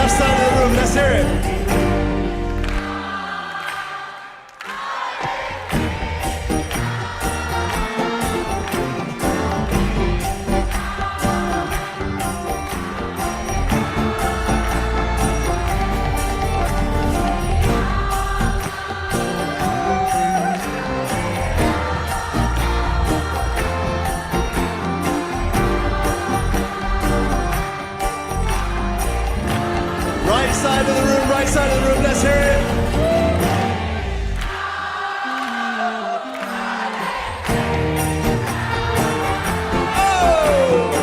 left side of the room. Let's hear it. Right side of the room, right side of the room, let's hear it. Oh!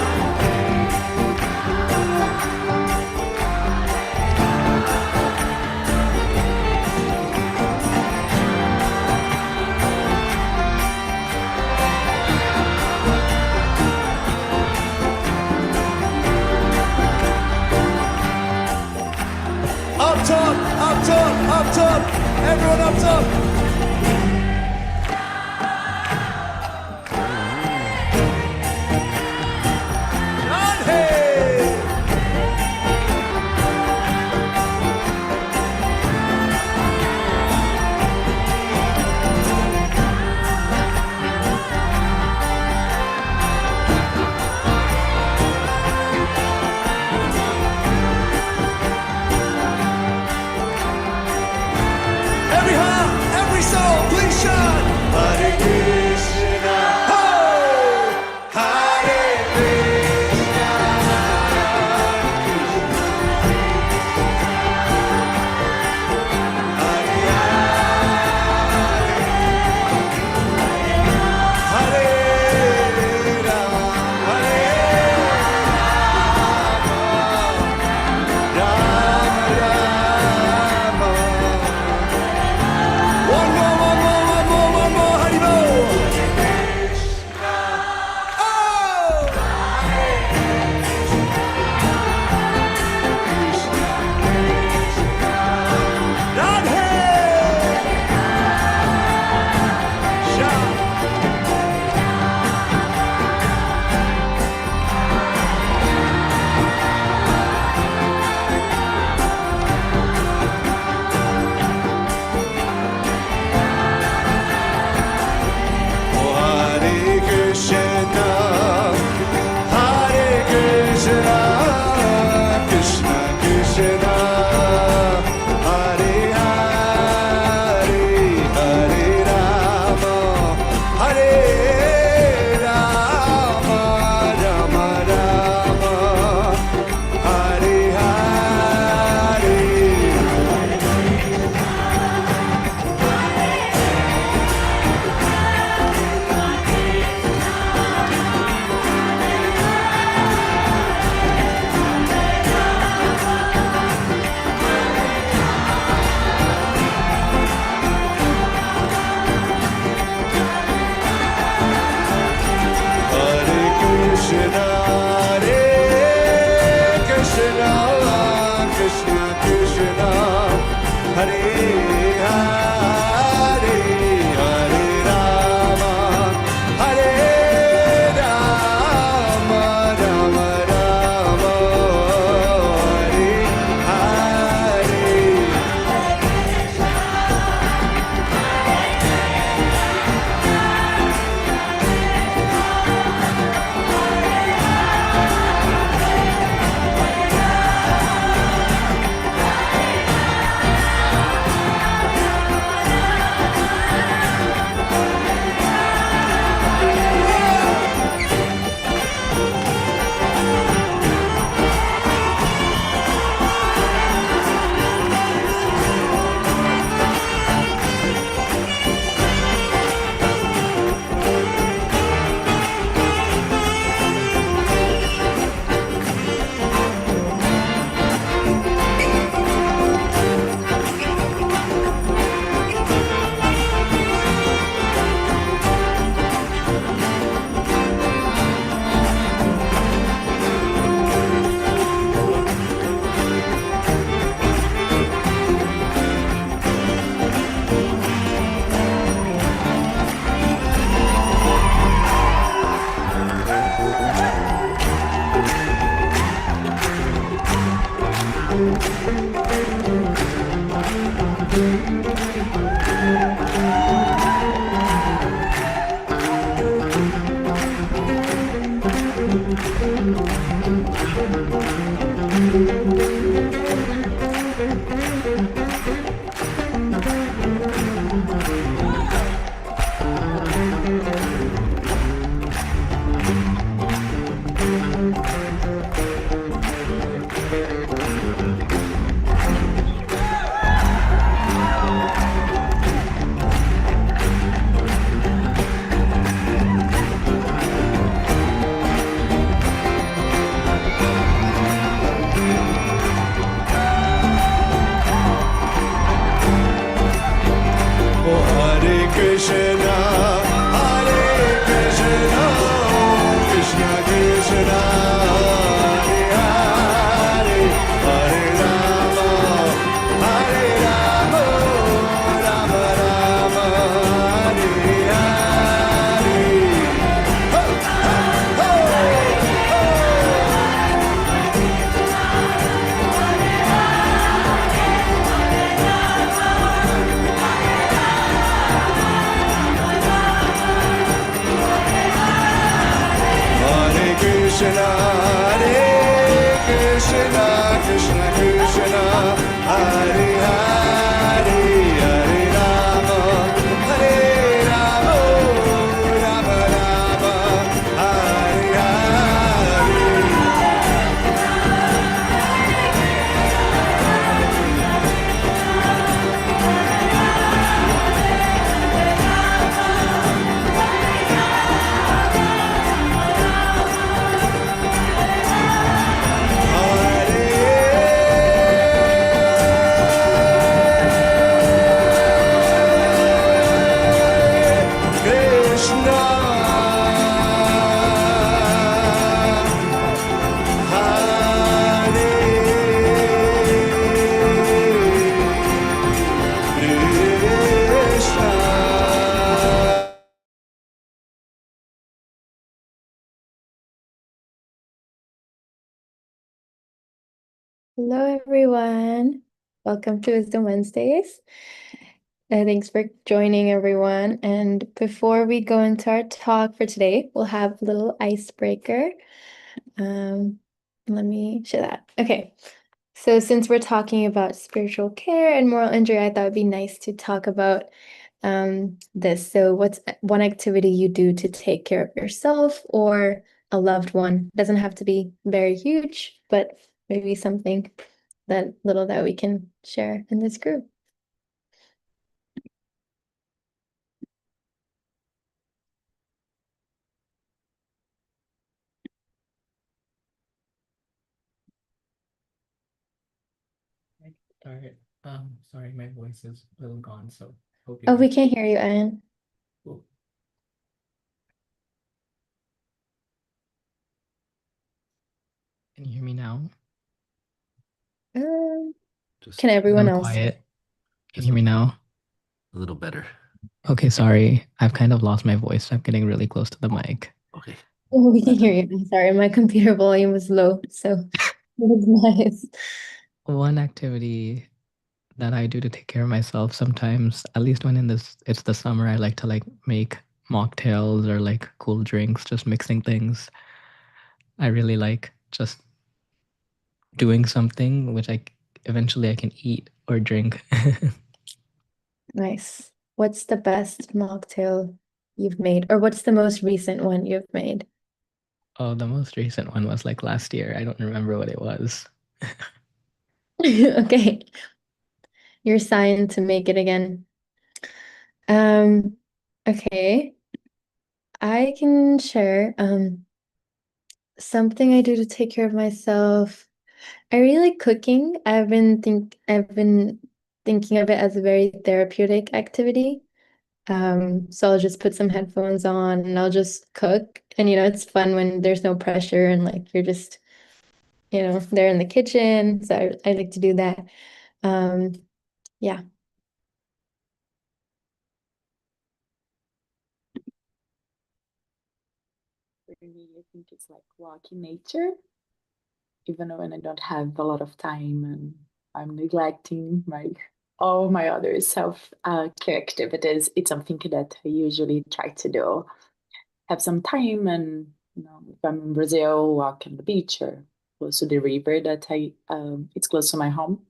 Up top, up top, up top. Everyone up top. On here. Every heart, every soul, please shine. Hare Krishna, oh, Hare Krishna, Hare Hare Rama, Rama Rama. One more, Haribo! Oh! Radhe! Shah! Hare Krishna, Hare Krishna, Krishna Krishna, Hare Hare, Hare Rama, Hare Rama, Rama Rama, Hare Hare. Hare Krishna, Hare Krishna, Krishna Krishna, Hare Hare, Hare Rama, Hare Rama, Rama Rama, Hare Hare. Oh, Hare Krishna, Krishna Krishna, Hare Hare, Hare Rama, Rama Rama, Hare Hare. Ho, ho, Hare Krishna, Krishna Krishna, Hare Hare, Hare Rama, Rama Rama, Hare Hare. Hello, everyone. Welcome to Wisdom Wednesdays. Thanks for joining, everyone. And before we go into our talk for today, we'll have a little icebreaker. Let me share that. Okay. So since we're talking about spiritual care and moral injury, I thought it'd be nice to talk about this. So what's one activity you do to take care of yourself or a loved one? It doesn't have to be very huge, but maybe something that little that we can share in this group. Start. Sorry, my voice is a little gone, so hope you Oh, can. we can't hear you, Anne. Cool. Can you hear me now? Can everyone I'm else? quiet. Can you hear me now? A little better. Okay, sorry. I've kind of lost my voice. I'm getting really close to the mic. Okay. Oh, we can hear you. I'm sorry, my computer volume was low, so it was nice. One activity that I do to take care of myself sometimes, at least when it's the summer, I like to make mocktails or like cool drinks, just mixing things. I really like just doing something which eventually I can eat or drink. Nice. What's the best mocktail you've made, or what's the most recent one you've made? Oh, the most recent one was like last year. I don't remember what it was. Okay. You're signed to make it again. Okay. I can share something I do to take care of myself. I really like cooking. I've been thinking of it as a very therapeutic activity. So I'll just put some headphones on and I'll just cook. And it's fun when there's no pressure and like you're just, there in the kitchen. So I like to do that. Yeah. For me, I think it's like walking nature, even when I don't have a lot of time and I'm neglecting all my other self care activities. It's something that I usually try to do. Have some time and if I'm in Brazil, walk on the beach or close to the river that it's close to my home.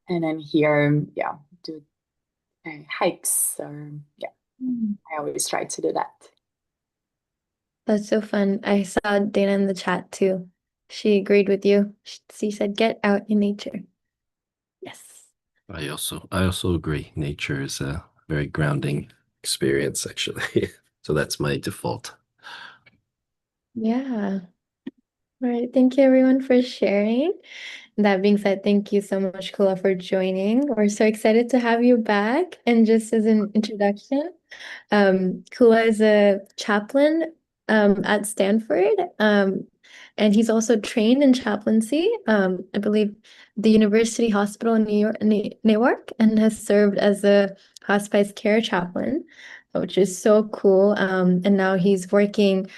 And then here, yeah, do hikes or yeah, I always try to do that. That's so fun. I saw Dana in the chat too. She agreed with you. She said, get out in nature. Yes. I also agree. Nature is a very grounding experience, actually. So that's my default. Yeah. All right. Thank you everyone for sharing. That being said, thank you so much, Kula, for joining. We're so excited to have you back. And just as an introduction, Kula is a chaplain at Stanford. And he's also trained in chaplaincy, I believe the University Hospital in New York, and has served as a hospice care chaplain, which is so cool. And now he's working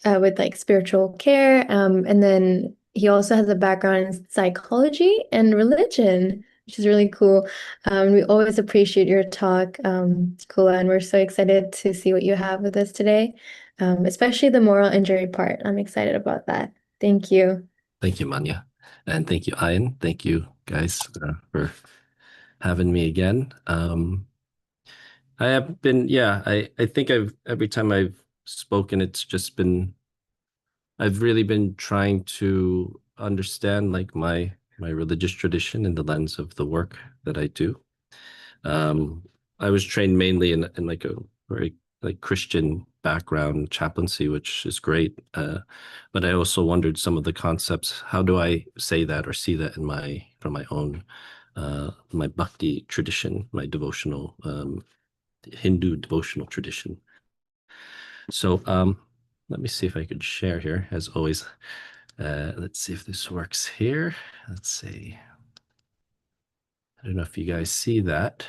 with like spiritual care. And then he also has a background in psychology and religion, which is really cool. We always appreciate your talk, Kula, and we're so excited to see what you have with us today, especially the moral injury part. I'm excited about that. Thank you. Thank you, Manya. And thank you, Ian. Thank you, guys, for having me again. I have been, yeah, I think every time I've spoken, I've really been trying to understand like my religious tradition in the lens of the work that I do. I was trained mainly in like a very like Christian background, chaplaincy, which is great. But I also wondered some of the concepts. How do I say that or see that from my own my bhakti tradition, my devotional Hindu devotional tradition. So let me see if I could share here. As always, let's see if this works here. Let's see. I don't know if you guys see that.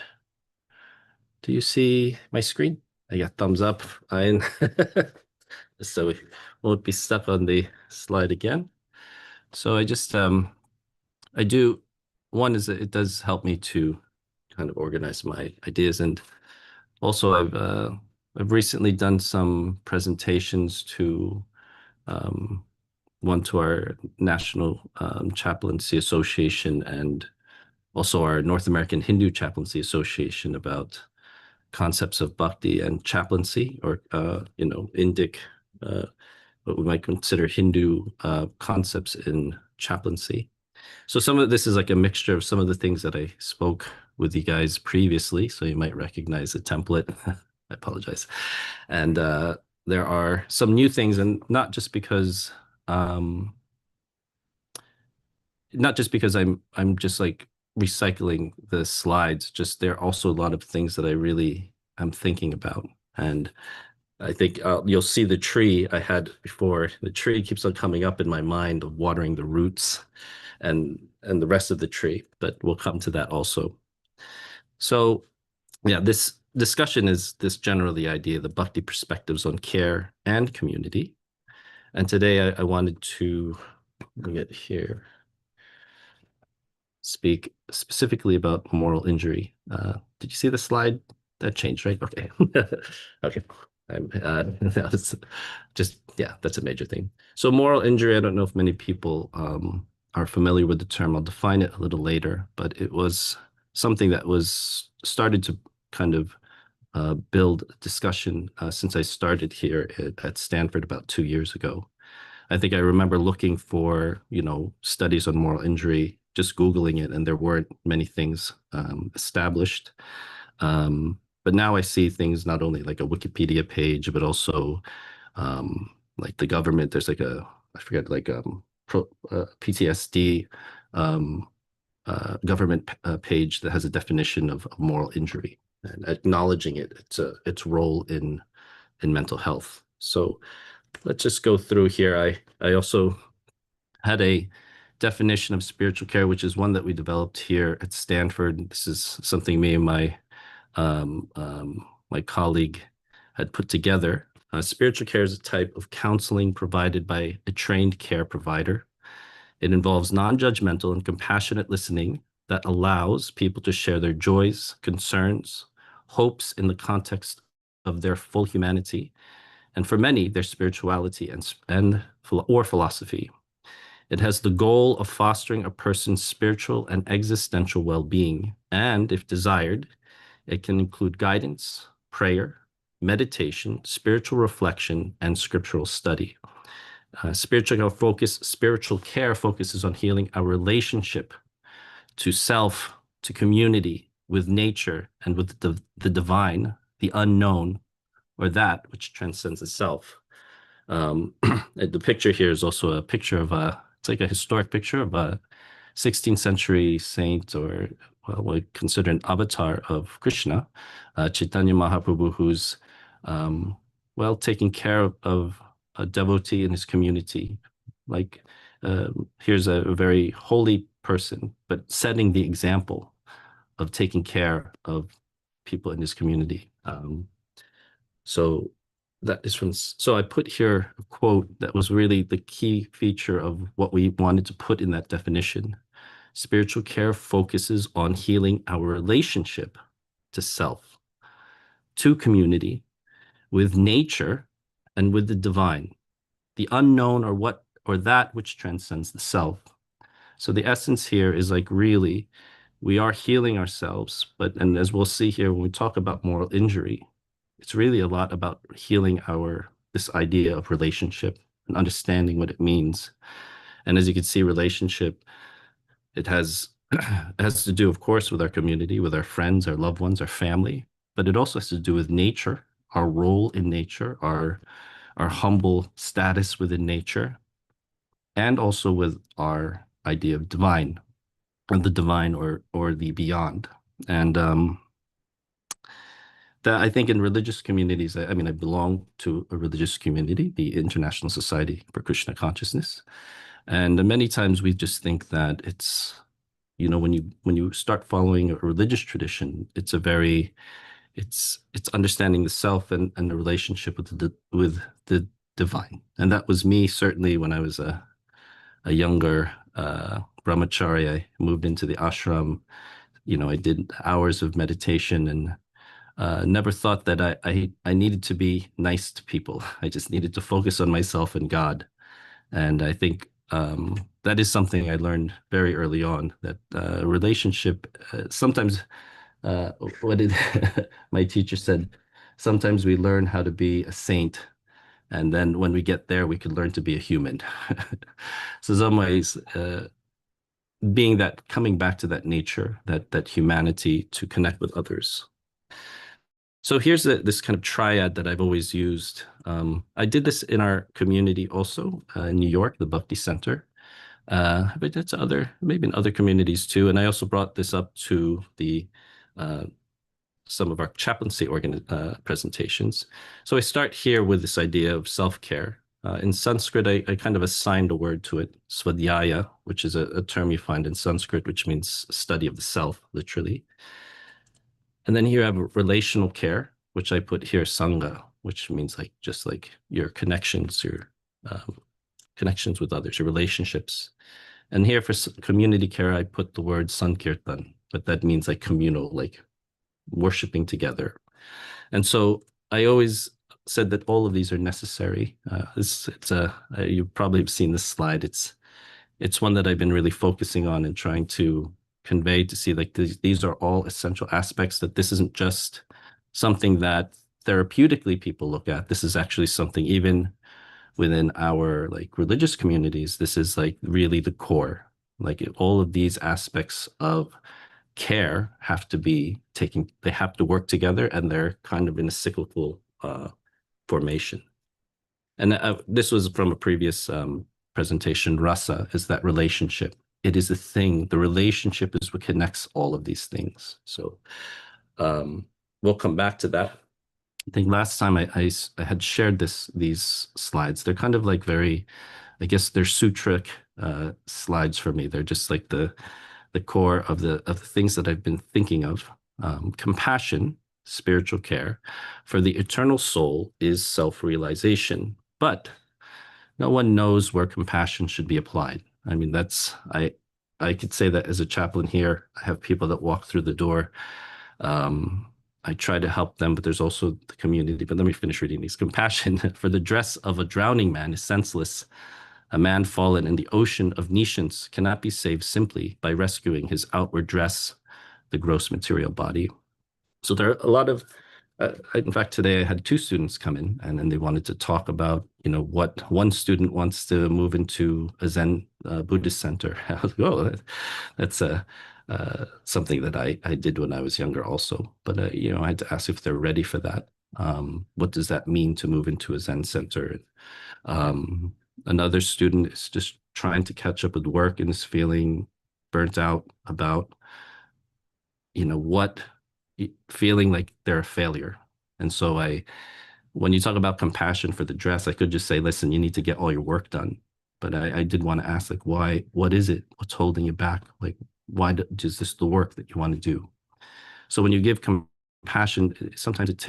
Do you see my screen? I got thumbs up. So we won't be stuck on the slide again. So I just, I do, one is that it does help me to kind of organize my ideas. And also I've recently done some presentations to one to our National Chaplaincy Association and also our North American Hindu Chaplaincy Association about concepts of bhakti and chaplaincy, or Indic, what we might consider Hindu concepts in chaplaincy. So some of this is like a mixture of some of the things that I spoke with you guys previously, so you might recognize the template. I apologize. And there are some new things, and not just because I'm just like recycling the slides, just there are also a lot of things that I really am thinking about. And I think you'll see the tree I had before. The tree keeps on coming up in my mind of watering the roots and the rest of the tree, but we'll come to that also. So yeah, this discussion is this general idea, the bhakti perspectives on care and community. And today I wanted to bring it here, speak specifically about moral injury. Did you see the slide? That changed, right? Okay. Okay. That's just, yeah, that's a major thing. So moral injury, I don't know if many people are familiar with the term. I'll define it a little later, but it was something that was started to kind of build discussion since I started here at Stanford about 2 years ago. I think I remember looking for, studies on moral injury, just Googling it, and there weren't many things established. But now I see things not only like a Wikipedia page, but also like the government. There's like I forget, like PTSD government page that has a definition of moral injury and acknowledging its role in mental health. So let's just go through here. I also had a definition of spiritual care, which is one that we developed here at Stanford. This is something me and my colleague had put together. Spiritual care is a type of counseling provided by a trained care provider. It involves non-judgmental and compassionate listening that allows people to share their joys, concerns, hopes in the context of their full humanity, and for many, their spirituality or philosophy. It has the goal of fostering a person's spiritual and existential well-being, and if desired, it can include guidance, prayer, meditation, spiritual reflection, and scriptural study. Spiritual care focuses on healing our relationship to self, to community, with nature, and with the divine, the unknown, or that which transcends the self. The picture here is also a picture of it's like a historic picture of a 16th century saint, or what we consider an avatar of Krishna, Chaitanya Mahaprabhu, who's taking care of a devotee in his community. Like here's a very holy person, but setting the example of taking care of people in his community. So that is from, so I put here a quote that was really the key feature of what we wanted to put in that definition. Spiritual care focuses on healing our relationship to self, to community, with nature, and with the divine, the unknown, or that which transcends the self. So the essence here is like, really, we are healing ourselves, and as we'll see here when we talk about moral injury, it's really a lot about healing this idea of relationship and understanding what it means. And as you can see, relationship, it has to do, of course, with our community, with our friends, our loved ones, our family, but it also has to do with nature, our role in nature, our humble status within nature, and also with our idea of divine, or the divine, or the beyond. And that, I think, in religious communities, I mean, I belong to a religious community, the International Society for Krishna Consciousness, and many times we just think that it's, when you start following a religious tradition, it's understanding the self and the relationship with the divine. And that was me, certainly, when I was a younger brahmachari. I moved into the ashram. I did hours of meditation, and never thought that I needed to be nice to people. I just needed to focus on myself and God. And I think that is something I learned very early on, that relationship, sometimes, what did my teacher said, sometimes we learn how to be a saint, and then when we get there, we can learn to be a human. So some ways, coming back to that nature, that humanity, to connect with others. So here's this kind of triad that I've always used. I did this in our community also, in New York, the Bhakti Center, but that's maybe in other communities too. And I also brought this up to some of our chaplaincy presentations. So I start here with this idea of self-care. In Sanskrit, I kind of assigned a word to it, svadhyaya, which is a term you find in Sanskrit, which means study of the self, literally. And then here I have relational care, which I put here, sangha, which means just like your connections, connections with others, your relationships. And here for community care, I put the word sankirtan, but that means like communal, like worshiping together. And so I always said that all of these are necessary. You probably have seen this slide. It's one that I've been really focusing on and trying to convey, to see like these are all essential aspects, that this isn't just something that therapeutically people look at. This is actually something even within our like religious communities, this is like really the core. Like all of these aspects of care have to be they have to work together, and they're kind of in a cyclical formation. And this was from a previous presentation. Rasa is that relationship. It is a thing. The relationship is what connects all of these things. So we'll come back to that. I think last time I had shared these slides. They're kind of like very, I guess they're sutric slides for me. They're just like the core of the things that I've been thinking of. Compassion, spiritual care for the eternal soul is self-realization, but no one knows where compassion should be applied. I mean, I could say that as a chaplain here. I have people that walk through the door I try to help them, but there's also the community. But let me finish reading these. Compassion for the dress of a drowning man is senseless. A man fallen in the ocean of nescience cannot be saved simply by rescuing his outward dress, the gross material body. So there are a lot of, in fact, today I had 2 students come in, and then they wanted to talk about, what one student wants to move into a Zen Buddhist center. I was like, oh, that's something that I did when I was younger also. But, I had to ask if they're ready for that. What does that mean to move into a Zen center? Another student is just trying to catch up with work and is feeling burnt out about, feeling like they're a failure. And so when you talk about compassion for the dress, I could just say, listen, you need to get all your work done. But I did want to ask, like, why, what is it? What's holding you back? Like, why is this the work that you want to do? So when you give compassion, sometimes it's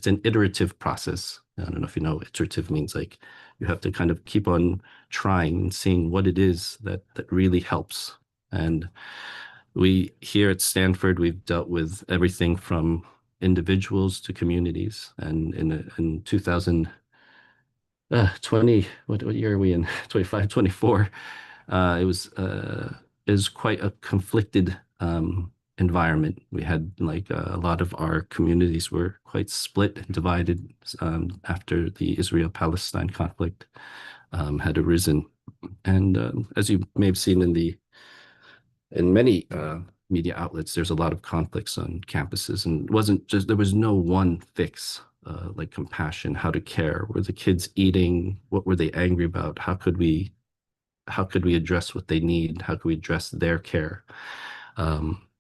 an iterative process. I don't know if you know, iterative means like you have to kind of keep on trying and seeing what it is that really helps. And we here at Stanford, we've dealt with everything from individuals to communities. And in 2020, what year are we in? 25, 24. It was quite a conflicted environment. We had like a lot of our communities were quite split and divided after the Israel-Palestine conflict had arisen. And as you may have seen in many media outlets, there's a lot of conflicts on campuses, and there was no one fix like compassion, how to care. Were the kids eating? What were they angry about? How could we address what they need? How could we address their care?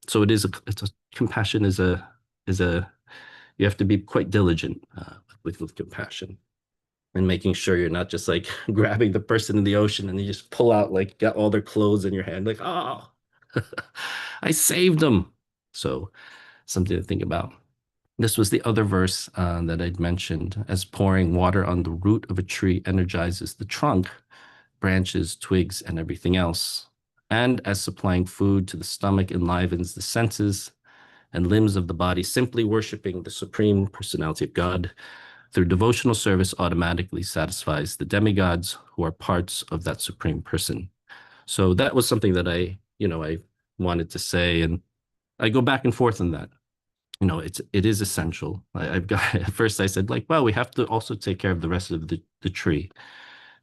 So compassion is a you have to be quite diligent with compassion, and making sure you're not just like grabbing the person in the ocean and you just pull out, like, got all their clothes in your hand, like, oh, I saved them. So something to think about. This was the other verse that I'd mentioned. As pouring water on the root of a tree energizes the trunk, branches, twigs, and everything else, and as supplying food to the stomach enlivens the senses and limbs of the body, simply worshiping the Supreme Personality of God through devotional service automatically satisfies the demigods who are parts of that Supreme Person. So that was something that I wanted to say, and I go back and forth on that. It is essential. I've got, at first I said, like, well, we have to also take care of the rest of the tree.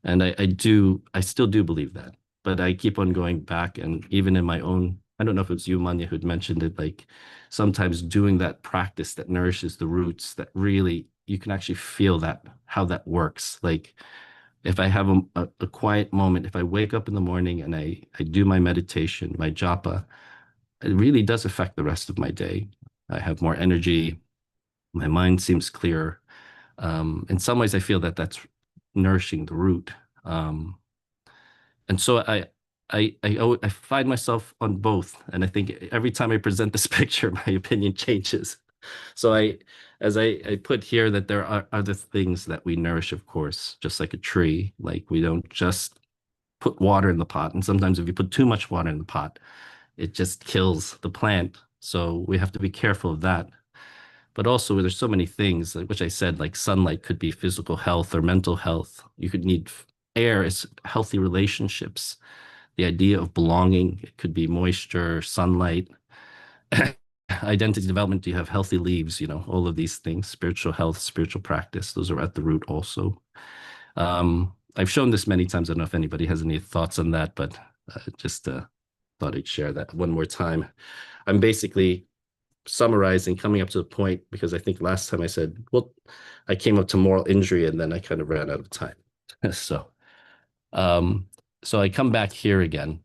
And I still do believe that, but I keep on going back, and even in my own, I don't know if it was you, Manya, who'd mentioned it, like sometimes doing that practice that nourishes the roots, that really, you can actually feel how that works. Like if I have a quiet moment, if I wake up in the morning and I do my meditation, my japa, it really does affect the rest of my day. I have more energy. My mind seems clearer. In some ways, I feel that that's nourishing the root. And so I find myself on both. And I think every time I present this picture, my opinion changes. So as I put here, that there are other things that we nourish, of course, just like a tree. Like we don't just put water in the pot. And sometimes if you put too much water in the pot, it just kills the plant. So we have to be careful of that. But also there's so many things, which I said, like sunlight could be physical health or mental health. You could need air is healthy relationships. The idea of belonging, it could be moisture, sunlight. Identity development, do you have healthy leaves? All of these things, spiritual health, spiritual practice, those are at the root also. I've shown this many times. I don't know if anybody has any thoughts on that, but just thought I'd share that one more time. I'm basically summarizing, coming up to the point, because I think last time I said, well, I came up to moral injury and then I kind of ran out of time. So I come back here again,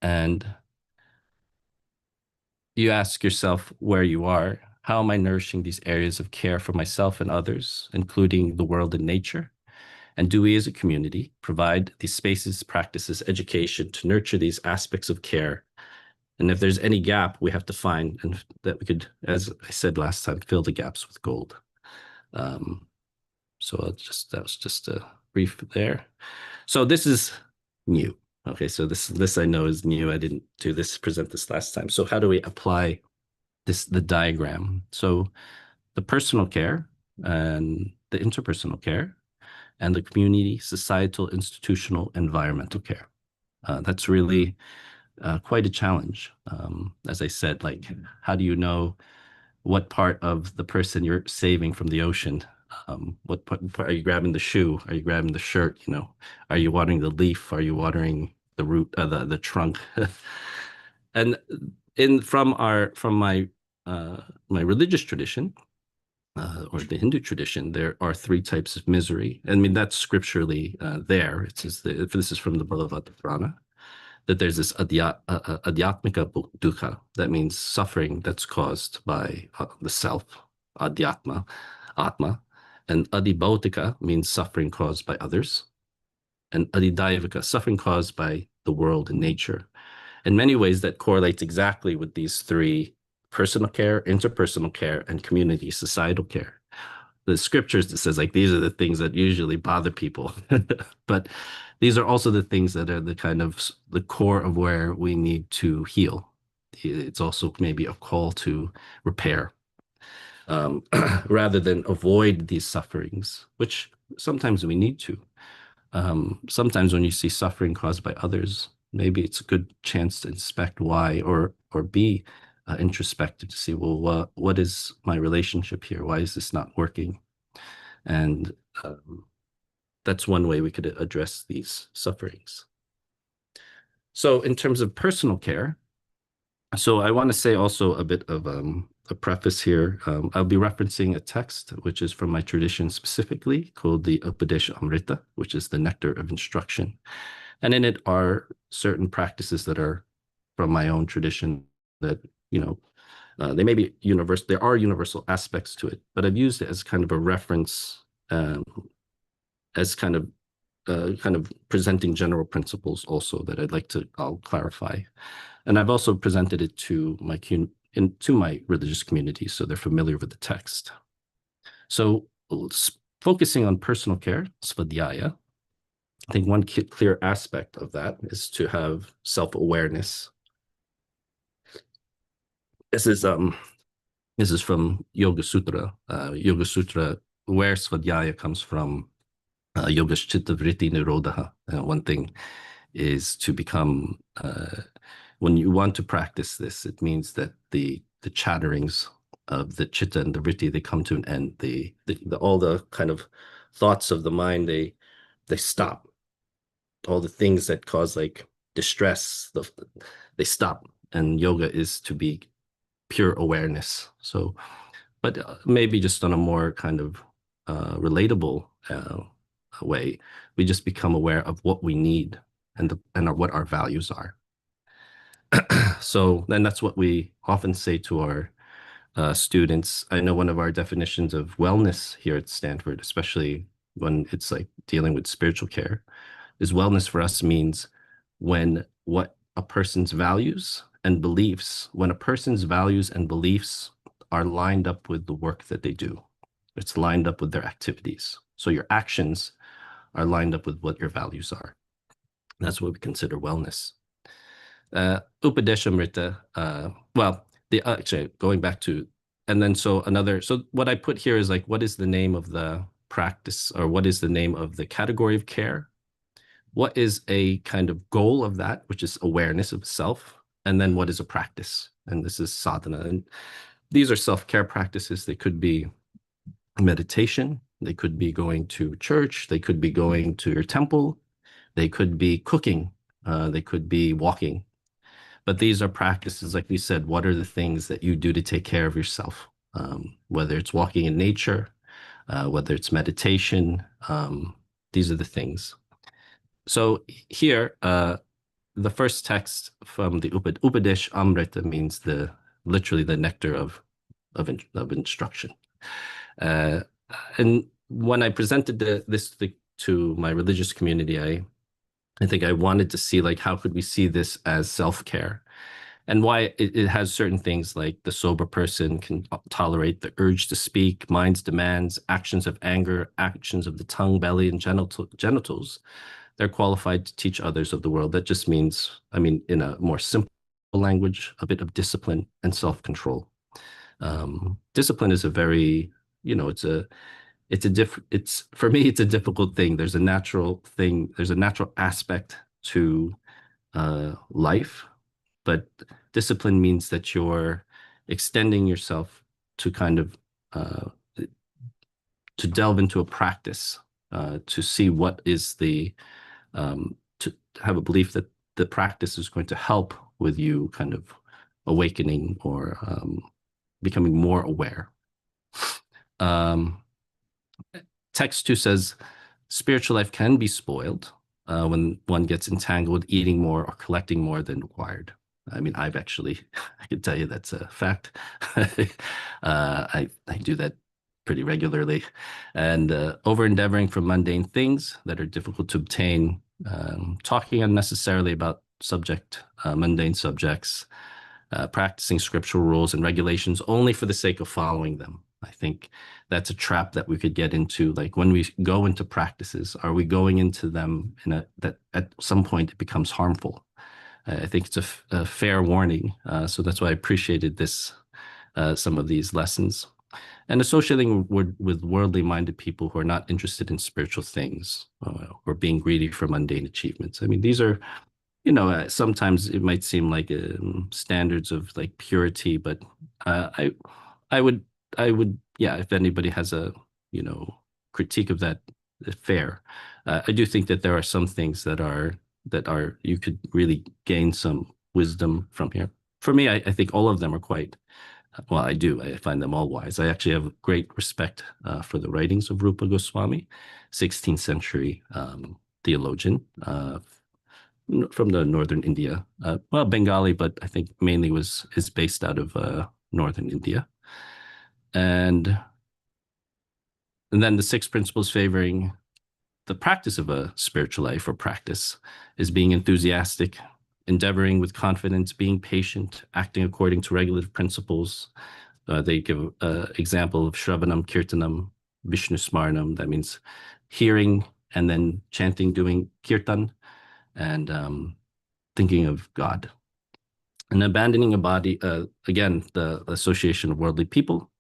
and you ask yourself where you are. How am I nourishing these areas of care for myself and others, including the world and nature? And do we as a community provide these spaces, practices, education to nurture these aspects of care? And if there's any gap, we have to find, and that we could, as I said last time, fill the gaps with gold. So that was just a brief there. So this is new. Okay, so this I know is new. I didn't present this last time. So how do we apply the diagram. So the personal care and the interpersonal care and the community, societal, institutional, environmental care. That's really quite a challenge. As I said, like, how do you know what part of the person you're saving from the ocean? What part, are you grabbing the shoe? Are you grabbing the shirt? You know, are you watering the leaf? Are you watering the root, the trunk? And from my my religious tradition, or the Hindu tradition, there are three types of misery. I mean, that's scripturally there. It says if this is from the Bhagavad Purana, that there's this adhyatmika dukkha, that means suffering that's caused by the self, adhyatma, atma, and adhibautika means suffering caused by others, and adhidaivika, suffering caused by the world and nature. In many ways, that correlates exactly with these three: personal care, interpersonal care, and community, societal care. The scriptures that says, like, these are the things that usually bother people, but these are also the things that are the kind of the core of where we need to heal. It's also maybe a call to repair, rather than avoid these sufferings, which sometimes we need to. Sometimes when you see suffering caused by others, maybe it's a good chance to inspect why, or be introspective to see, well, what is my relationship here? Why is this not working? And that's one way we could address these sufferings. So in terms of personal care, so I want to say also a bit of a preface here. I'll be referencing a text which is from my tradition specifically, called the Upadesha Amrita, which is the nectar of instruction. And in it are certain practices that are from my own tradition that, you know, they may be universal. There are universal aspects to it, but I've used it as kind of a reference, as kind of presenting general principles also that I'll clarify. And I've also presented it to my religious community, so they're familiar with the text. So focusing on personal care, svadhyaya, I think one clear aspect of that is to have self-awareness. This is from Yoga Sutra. Yoga Sutra, where svadhyaya comes from, yoga's chitta vritti nirodha. One thing is to become, when you want to practice this, it means that the chatterings of the chitta and the vritti, they come to an end. All the kind of thoughts of the mind, they stop. All the things that cause like distress, they stop. And yoga is to be pure awareness. So, but maybe just on a more kind of relatable way, we just become aware of what we need and what our values are. So then that's what we often say to our students. I know one of our definitions of wellness here at Stanford, especially when it's like dealing with spiritual care, is wellness for us means when a person's values and beliefs are lined up with the work that they do. It's lined up with their activities. So your actions are lined up with what your values are. That's what we consider wellness. Upadeshamrita, actually going back to, and then so what I put here is like, what is the name of the practice, or what is the name of the category of care? What is a kind of goal of that, which is awareness of self? And then what is a practice? And this is sadhana. And these are self-care practices. They could be meditation. They could be going to church. They could be going to your temple. They could be cooking. They could be walking. But these are practices, like we said, what are the things that you do to take care of yourself? Whether it's walking in nature, whether it's meditation, these are the things. So here, the first text from the Upadesh Amrita means literally the nectar of instruction. And when I presented this to my religious community, I think I wanted to see, like, how could we see this as self-care, and why it has certain things like the sober person can tolerate the urge to speak, mind's demands, actions of anger, actions of the tongue, belly, and genitals. They're qualified to teach others of the world. That just means, I mean, in a more simple language, a bit of discipline and self-control. Discipline is a very, it's for me, it's a difficult thing. There's a natural thing, there's a natural aspect to life, but discipline means that you're extending yourself to kind of to delve into a practice, to see what is to have a belief that the practice is going to help with you kind of awakening or becoming more aware. Text 2 says, spiritual life can be spoiled when one gets entangled eating more or collecting more than required. I mean, I can tell you that's a fact. I do that pretty regularly. And over-endeavoring for mundane things that are difficult to obtain, talking unnecessarily about mundane subjects, practicing scriptural rules and regulations only for the sake of following them. I think that's a trap that we could get into. Like when we go into practices, are we going into them that at some point it becomes harmful? I think it's a fair warning. So that's why I appreciated some of these lessons. And associating with worldly minded people who are not interested in spiritual things or being greedy for mundane achievements. I mean, these are, sometimes it might seem like standards of like purity, but I would, yeah, if anybody has a, critique of that, fair. I do think that there are some things that you could really gain some wisdom from here. For me, I think all of them are quite, well, I find them all wise. I actually have great respect for the writings of Rupa Goswami, 16th century theologian from the northern India. Well, Bengali, but I think mainly is based out of northern India. And then the 6 principles favoring the practice of a spiritual life or practice is being enthusiastic, endeavoring with confidence, being patient, acting according to regulative principles. They give an example of Shravanam, Kirtanam, Vishnu Smaranam. That means hearing and then chanting, doing kirtan, and thinking of God. And abandoning a body, again, the association of worldly people,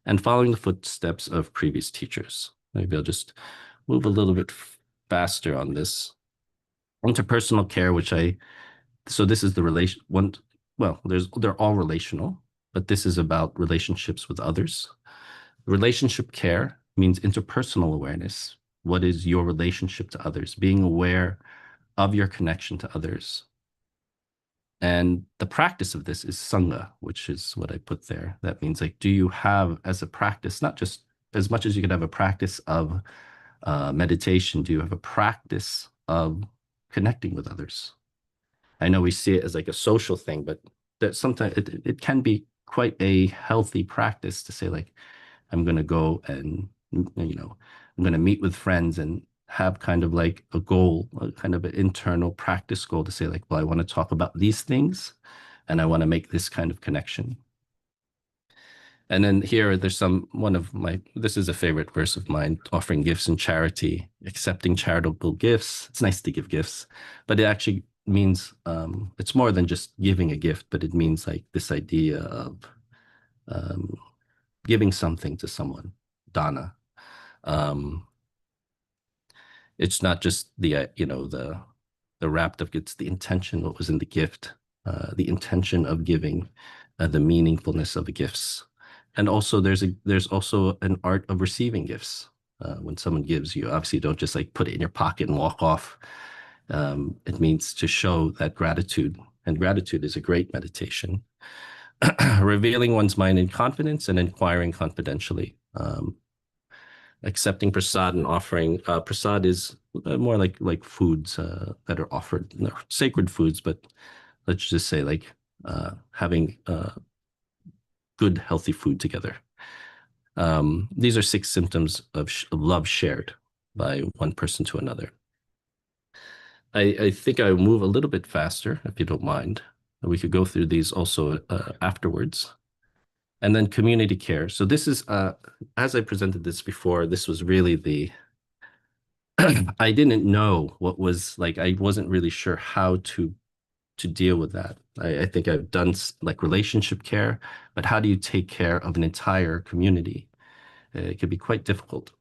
and following the footsteps of previous teachers. Maybe I'll just move a little bit faster on this. Interpersonal care, so this is the relation one. Well, they're all relational, but this is about relationships with others. Relationship care means interpersonal awareness. What is your relationship to others? Being aware of your connection to others. And the practice of this is Sangha, which is what I put there. That means like, do you have as a practice, not just as much as you could have a practice of meditation, do you have a practice of connecting with others? I know we see it as like a social thing, but that sometimes it can be quite a healthy practice to say like, I'm going to go and, I'm going to meet with friends and have kind of like a goal, a kind of an internal practice goal to say like, well, I want to talk about these things and I want to make this kind of connection. And then here, there's this is a favorite verse of mine, offering gifts in charity, accepting charitable gifts. It's nice to give gifts, but it actually means, it's more than just giving a gift, but it means like this idea of giving something to someone, dana. It's not just the wrapped up, it's the intention, what was in the gift, the intention of giving, the meaningfulness of the gifts. And also there's also an art of receiving gifts. When someone gives you, obviously don't just like put it in your pocket and walk off. It means to show that gratitude, and gratitude is a great meditation. Revealing one's mind in confidence and inquiring confidentially. Accepting prasad and offering. Prasad is more like foods that are offered. They're sacred foods, but let's just say like having good, healthy food together. These are 6 symptoms of love shared by one person to another. I think I will move a little bit faster, if you don't mind. We could go through these also afterwards. And then community care. So this is, as I presented this before, this was really I didn't know what was like, I wasn't really sure how to deal with that. I think I've done like relationship care, but how do you take care of an entire community? It can be quite difficult.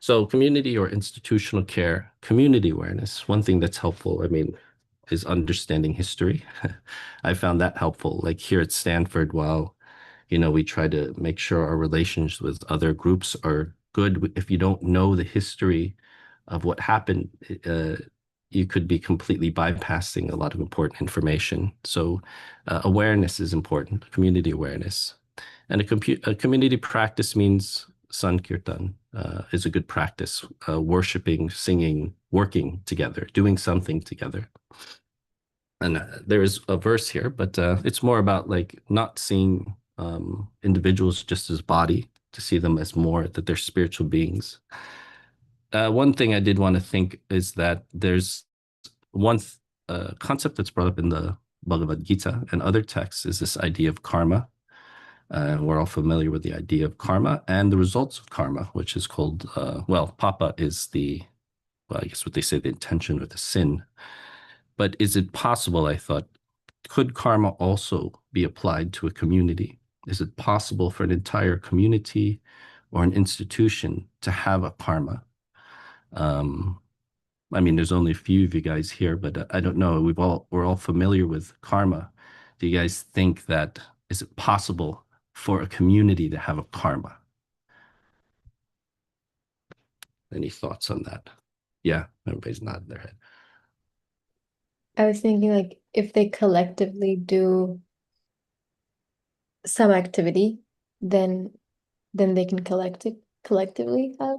So community or institutional care, community awareness, one thing that's helpful, I mean, is understanding history. I found that helpful. Like here at Stanford, while, we try to make sure our relations with other groups are good. If you don't know the history of what happened, you could be completely bypassing a lot of important information. So awareness is important, community awareness. And a community practice means Sankirtan is a good practice, worshiping, singing, working together, doing something together. And there is a verse here, but it's more about like not seeing individuals just as body, to see them as more, that they're spiritual beings. One thing I did want to think is that there's one concept that's brought up in the Bhagavad Gita and other texts is this idea of karma. We're all familiar with the idea of karma and the results of karma, which is called, papa is I guess what they say, the intention or the sin. But is it possible, I thought, could karma also be applied to a community? Is it possible for an entire community or an institution to have a karma? I mean, there's only a few of you guys here, but I don't know. We're all familiar with karma. Do you guys think that is it possible for a community to have a karma? Any thoughts on that? Yeah, everybody's nodding their head. I was thinking like if they collectively do some activity, then they can collectively have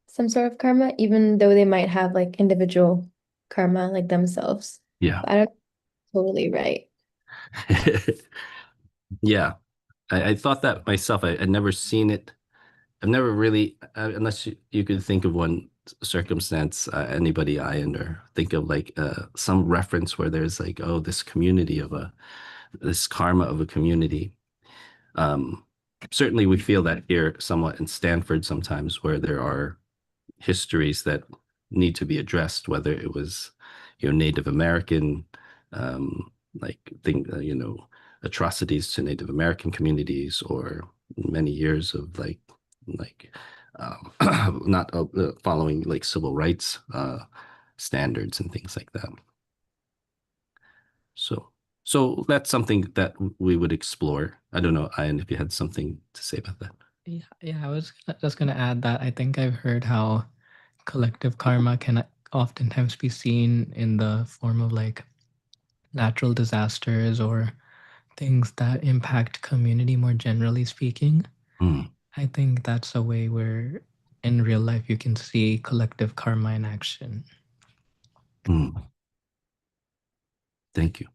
some sort of karma, even though they might have like individual karma like themselves. Yeah. I don't totally right. Yeah, I thought that myself. I'd never seen it. I've never really, unless you could think of one circumstance, anybody I or think of like some reference where there's like, oh, this community of this karma of a community. Certainly we feel that here somewhat in Stanford sometimes where there are histories that need to be addressed, whether it was, Native American, atrocities to Native American communities or many years of not following like civil rights standards and things like that. So that's something that we would explore. I don't know, Ian, if you had something to say about that. Yeah, I was just gonna add that I think I've heard how collective karma can oftentimes be seen in the form of like natural disasters or things that impact community more generally speaking. I think that's a way where in real life you can see collective karma in action. Thank you.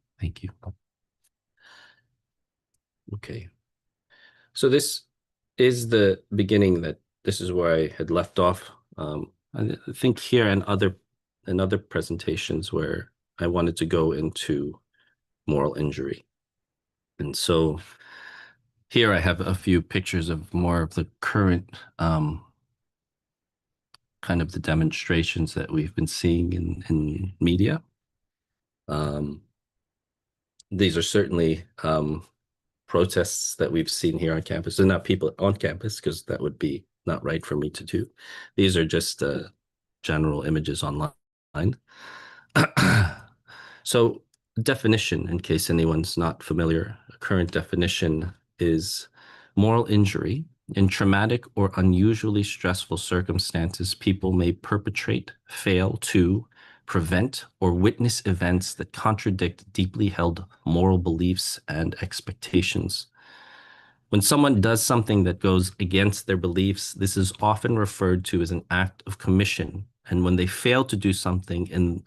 Okay. So this is the beginning this is where I had left off. I think here and other presentations where I wanted to go into moral injury. And so here I have a few pictures of more of the current kind of the demonstrations that we've been seeing in media. These are certainly protests that we've seen here on campus. They're not people on campus because that would be not right for me to do. These are just general images online. So definition, in case anyone's not familiar, a current definition is moral injury. In traumatic or unusually stressful circumstances, people may perpetrate, fail to prevent, or witness events that contradict deeply held moral beliefs and expectations. When someone does something that goes against their beliefs, this is often referred to as an act of commission. And when they fail to do something in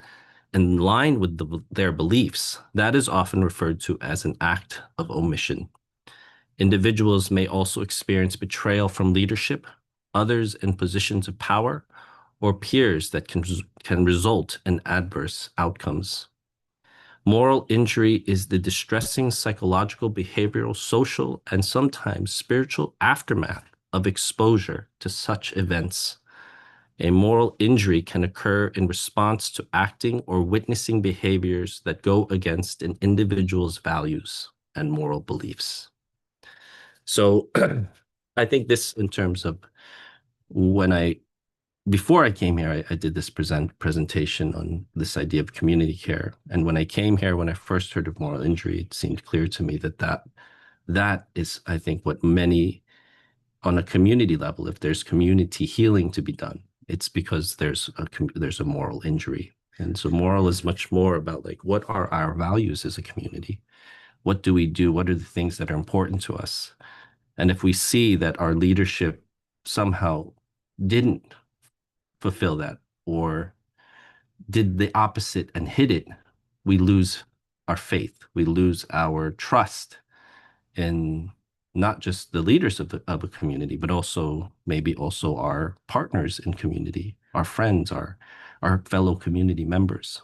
line with their beliefs, that is often referred to as an act of omission. Individuals may also experience betrayal from leadership, others in positions of power, or peers that can result in adverse outcomes. Moral injury is the distressing psychological, behavioral, social, and sometimes spiritual aftermath of exposure to such events. A moral injury can occur in response to acting or witnessing behaviors that go against an individual's values and moral beliefs. So I think this, in terms of before I came here, I did this presentation on this idea of community care. And when I came here, when I first heard of moral injury, it seemed clear to me that is, I think, what many, on a community level, if there's community healing to be done, it's because there's a moral injury. And so moral is much more about, like, what are our values as a community? What do we do? What are the things that are important to us? And if we see that our leadership somehow didn't fulfill that, or did the opposite and hid it, we lose our faith. We lose our trust in not just the leaders of a community, but also maybe also our partners in community, our friends, our fellow community members.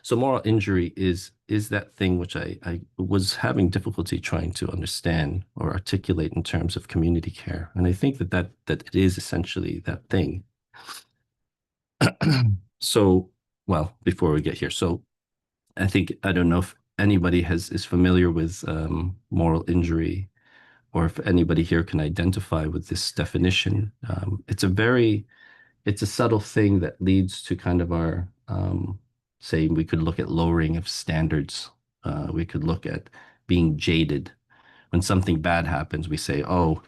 So moral injury is that thing which I was having difficulty trying to understand or articulate in terms of community care. And I think that it is essentially that thing. So, well, before we get here, so I don't know if anybody is familiar with moral injury, or if anybody here can identify with this definition. It's a subtle thing that leads to kind of our, say, we could look at lowering of standards. We could look at being jaded. When something bad happens, we say, oh,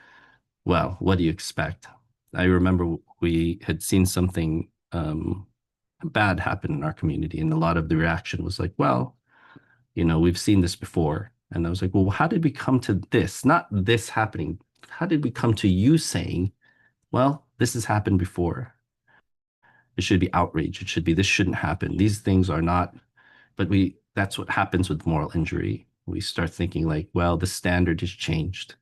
well, what do you expect? I remember we had seen something bad happen in our community, and a lot of the reaction was like, well, we've seen this before. And I was like, well, how did we come to this? Not this happening. How did we come to you saying, well, this has happened before? It should be outrage. It should be, this shouldn't happen. These things are not, but that's what happens with moral injury. We start thinking like, well, the standard has changed.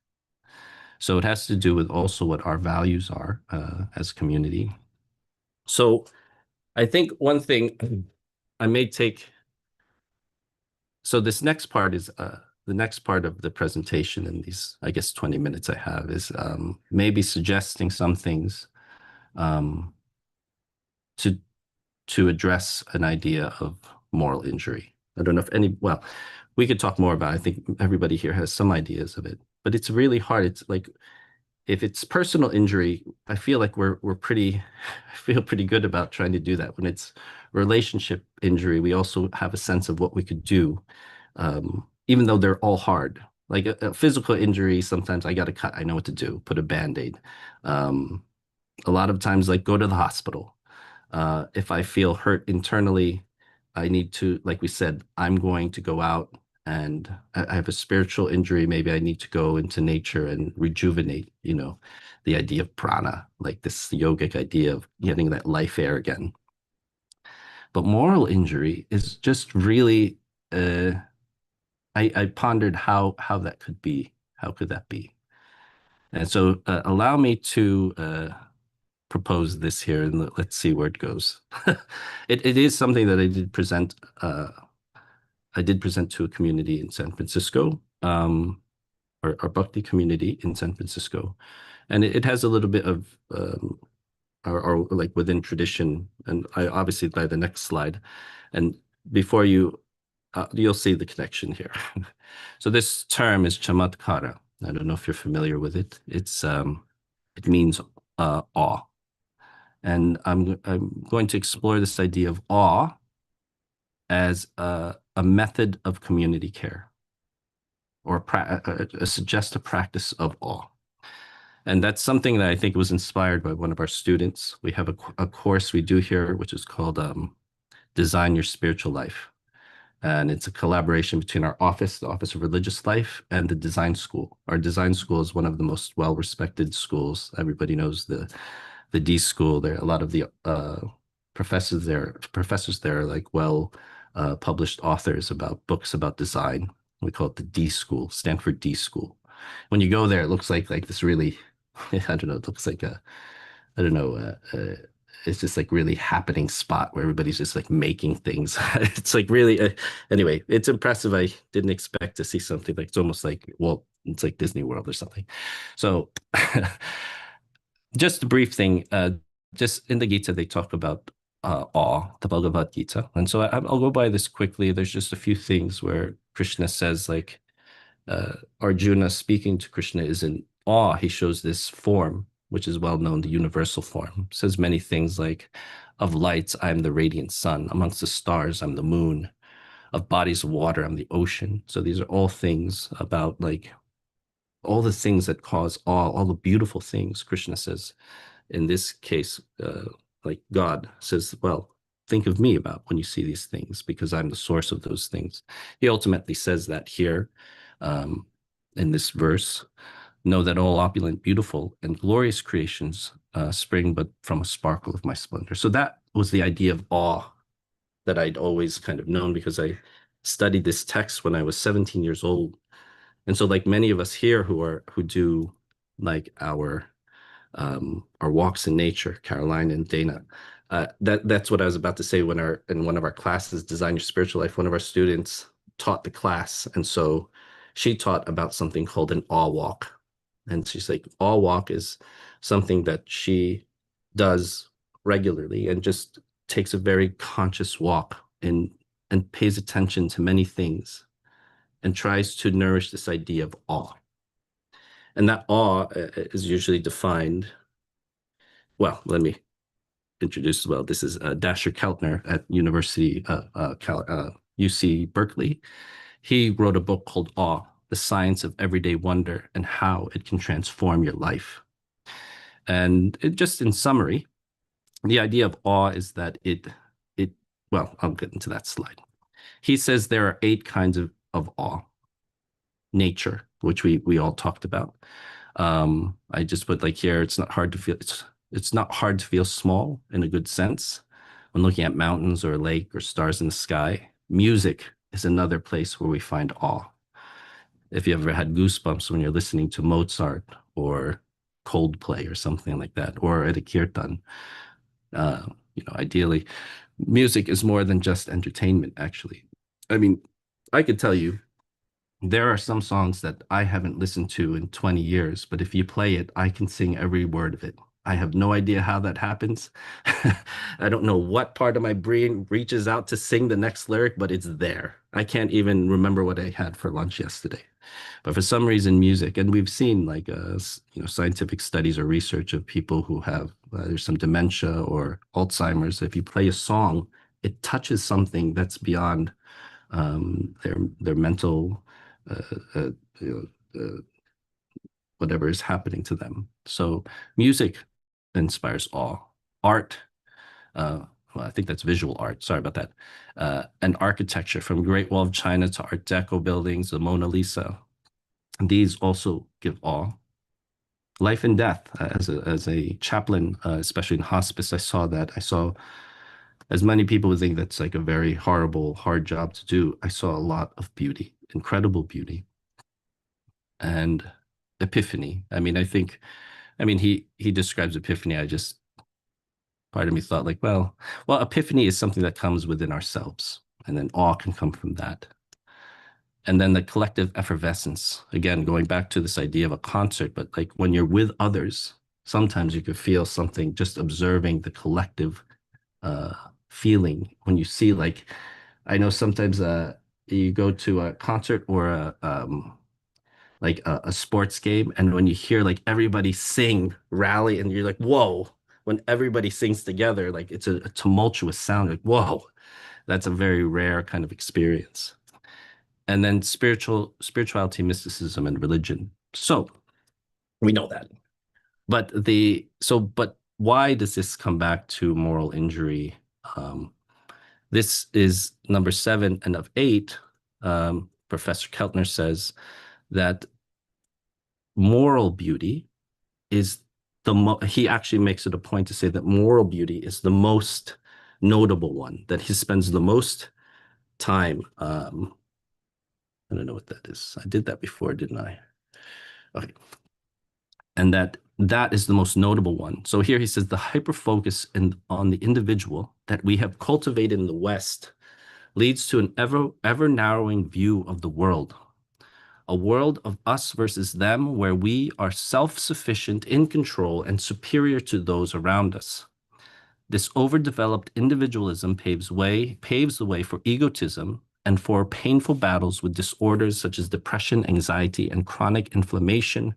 So it has to do with also what our values are as a community. So I think one thing I may take, so this next part is, the next part of the presentation in these, I guess, 20 minutes I have is maybe suggesting some things to address an idea of moral injury. I don't know if well, we could talk more about it. I think everybody here has some ideas of it, but it's really hard. It's like, if it's personal injury, I feel like I feel pretty good about trying to do that. When it's relationship injury, we also have a sense of what we could do, even though they're all hard. Like a physical injury, sometimes I got to cut. I know what to do. Put a Band-Aid. A lot of times, like, go to the hospital. If I feel hurt internally, I need to, like we said, I'm going to go out, and I have a spiritual injury. Maybe I need to go into nature and rejuvenate, the idea of prana, like this yogic idea of getting that life air again. But moral injury is just really, I pondered how that could be. How could that be? And so allow me to propose this here, and let's see where it goes. It is something that I did present. I did present to a community in San Francisco, our Bhakti community in San Francisco, and it has a little bit of our like within tradition. And I obviously, by the next slide, and before you'll see the connection here. So this term is chamatkara. I don't know if you're familiar with it. It means awe. And I'm going to explore this idea of awe as a method of community care, or suggest a practice of awe. And that's something that I think was inspired by one of our students. We have a course we do here, which is called Design Your Spiritual Life. And it's a collaboration between our office, the Office of Religious Life, and the design school. Our design school is one of the most well-respected schools. Everybody knows the D school. There, a lot of the professors there are like published authors about books about design. We call it the D school, Stanford D school. When you go there, it looks like this really, I don't know, it looks like it's just like really happening spot where everybody's just like making things. It's like really, anyway, it's impressive. I didn't expect to see something like, it's almost like, well, it's like Disney World or something. So just a brief thing. just in the Gita, they talk about awe, the Bhagavad Gita. And so I'll go by this quickly. There's just a few things where Krishna says, like, Arjuna speaking to Krishna is in awe. He shows this form, which is well known, the universal form. Says many things like, of lights, I am the radiant sun. Amongst the stars, I'm the moon. Of bodies of water, I'm the ocean. So these are all things about, like, all the things that cause awe, all the beautiful things, Krishna says. In this case, like God says, well, think of me about when you see these things, because I'm the source of those things. He ultimately says that here in this verse. Know that all opulent, beautiful, and glorious creations spring but from a sparkle of my splendor. So that was the idea of awe that I'd always kind of known, because I studied this text when I was 17 years old. And so, like many of us here who do like our walks in nature, Caroline and Dana, that's what I was about to say when in one of our classes, Design Your Spiritual Life, one of our students taught the class. And so she taught about something called an awe walk. And she's like, awe walk is something that she does regularly and just takes a very conscious walk and pays attention to many things and tries to nourish this idea of awe. And that awe is usually defined, well, let me introduce as well. This is Dasher Keltner at UC Berkeley. He wrote a book called Awe, The Science of Everyday Wonder and How It Can Transform Your Life. And just in summary, the idea of awe is that well, I'll get into that slide. He says there are 8 kinds of awe. Nature, which we all talked about. I just put like here, it's not hard to feel small in a good sense when looking at mountains or a lake or stars in the sky. Music is another place where we find awe. If you ever had goosebumps when you're listening to Mozart or Coldplay or something like that, or at a kirtan, ideally, music is more than just entertainment, actually. I mean, I could tell you, there are some songs that I haven't listened to in 20 years, but if you play it, I can sing every word of it. I have no idea how that happens. I don't know what part of my brain reaches out to sing the next lyric, but it's there. I can't even remember what I had for lunch yesterday. But for some reason, music, and we've seen like scientific studies or research of people who have there's some dementia or Alzheimer's. If you play a song, it touches something that's beyond their mental whatever is happening to them. So music inspires awe. Art, well, I think that's visual art. Sorry about that. And architecture, from Great Wall of China to Art Deco buildings, the Mona Lisa. These also give awe. Life and death. As a chaplain, especially in hospice, I saw that. I saw, as many people would think that's like a very horrible, hard job to do, I saw a lot of beauty, incredible beauty. And epiphany. I mean, he describes epiphany. Part of me thought like, well, epiphany is something that comes within ourselves, and then awe can come from that. And then the collective effervescence, again, going back to this idea of a concert, but like when you're with others, sometimes you could feel something just observing the collective feeling when you see, like, I know sometimes you go to a concert or a sports game, and when you hear like everybody sing, rally, and you're like, whoa, when everybody sings together, like it's a tumultuous sound, like, whoa, that's a very rare kind of experience. And then spirituality, mysticism, and religion. So we know that. But why does this come back to moral injury? This is number 7, and of 8, Professor Keltner says that moral beauty is he actually makes it a point to say that moral beauty is the most notable one, that he spends the most time. I don't know what that is. I did that before, didn't I? Okay. And that is the most notable one. So here he says the hyperfocus on the individual that we have cultivated in the West leads to an ever narrowing view of the world. A world of us versus them, where we are self-sufficient, in control, and superior to those around us. This overdeveloped individualism paves the way for egotism and for painful battles with disorders such as depression, anxiety, and chronic inflammation,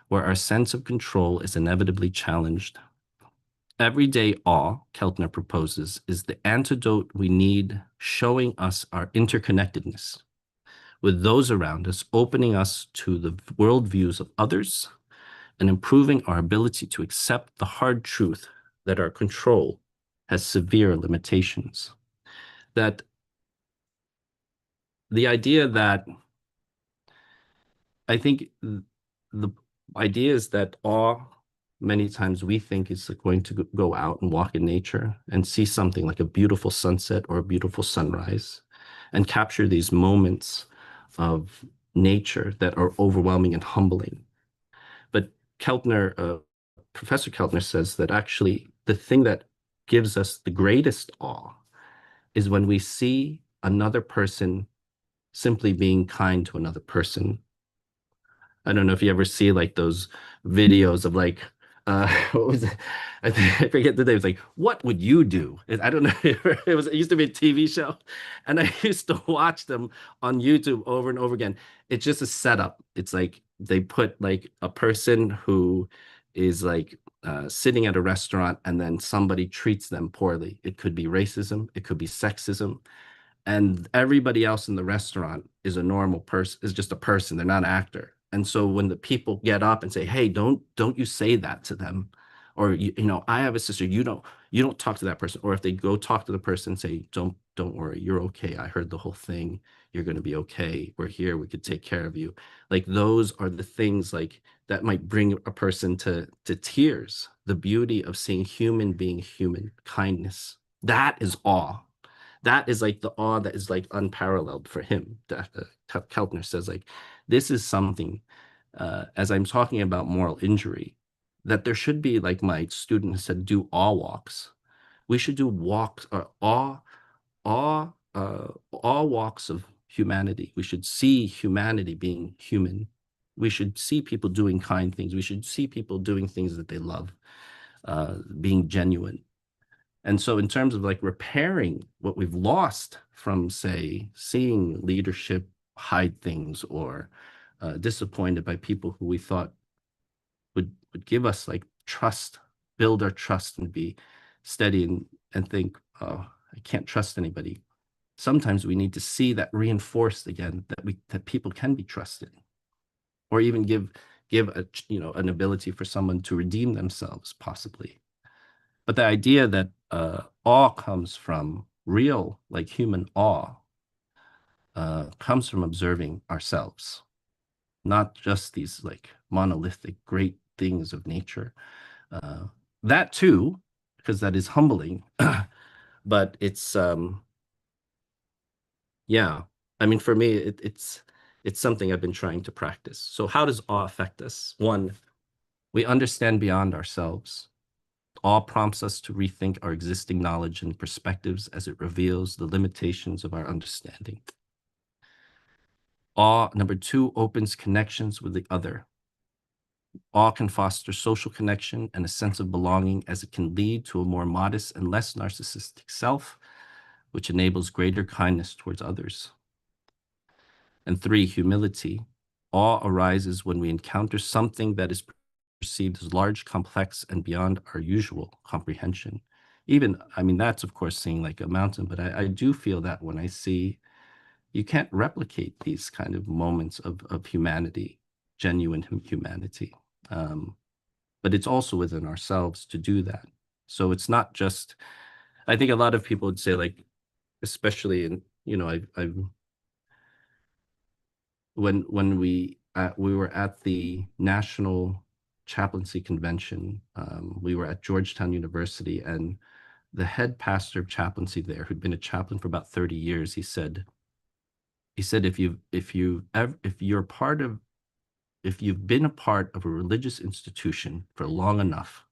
where our sense of control is inevitably challenged. Everyday awe, Keltner proposes, is the antidote we need, showing us our interconnectedness with those around us, opening us to the worldviews of others, and improving our ability to accept the hard truth that our control has severe limitations. That the idea that I think the idea is that awe, many times we think is going to go out and walk in nature and see something like a beautiful sunset or a beautiful sunrise and capture these moments of nature that are overwhelming and humbling. But Keltner, Professor Keltner says that actually the thing that gives us the greatest awe is when we see another person simply being kind to another person. I don't know if you ever see like those videos of like, what was it? I forget the name. It's like, what would you do? I don't know. It used to be a TV show, and I used to watch them on YouTube over and over again. It's just a setup. It's like they put like a person who is like sitting at a restaurant, and then somebody treats them poorly. It could be racism. It could be sexism. And everybody else in the restaurant is a normal person, is just a person. They're not an actor. And so when the people get up and say, hey, don't you say that to them, or you know, I have a sister, you don't talk to that person. Or if they go talk to the person and say, don't worry, you're okay, I heard the whole thing, you're going to be okay, we're here, we could take care of you. Like those are the things like that might bring a person to tears. The beauty of seeing human being human, kindness, that is awe. That is like the awe that is like unparalleled for him. Keltner says like, this is something, as I'm talking about moral injury, that there should be, like my student said, do awe walks. We should do walks, awe walks of humanity. We should see humanity being human. We should see people doing kind things. We should see people doing things that they love, being genuine. And so in terms of like repairing what we've lost from, say, seeing leadership hide things or disappointed by people who we thought would give us like trust, build our trust and be steady and think, oh, I can't trust anybody. Sometimes we need to see that reinforced again, that people can be trusted, or even give a, an ability for someone to redeem themselves possibly. But the idea that awe comes from real, like human awe, comes from observing ourselves, not just these like monolithic great things of nature. That too, because that is humbling, but it's, yeah, I mean, for me, it's something I've been trying to practice. So how does awe affect us? One, we understand beyond ourselves. Awe prompts us to rethink our existing knowledge and perspectives as it reveals the limitations of our understanding. Awe, number two, opens connections with the other. Awe can foster social connection and a sense of belonging, as it can lead to a more modest and less narcissistic self, which enables greater kindness towards others. And three, humility. Awe arises when we encounter something that is perceived as large, complex, and beyond our usual comprehension. Even, I mean, that's of course seeing like a mountain, but I do feel that when I see, you can't replicate these kind of moments of humanity, genuine humanity. But it's also within ourselves to do that. So it's not just, I think a lot of people would say like, especially in, I've when we were at the National Chaplaincy Convention, we were at Georgetown University, and the head pastor of chaplaincy there, who'd been a chaplain for about 30 years, he said, if you've been a part of a religious institution for long enough,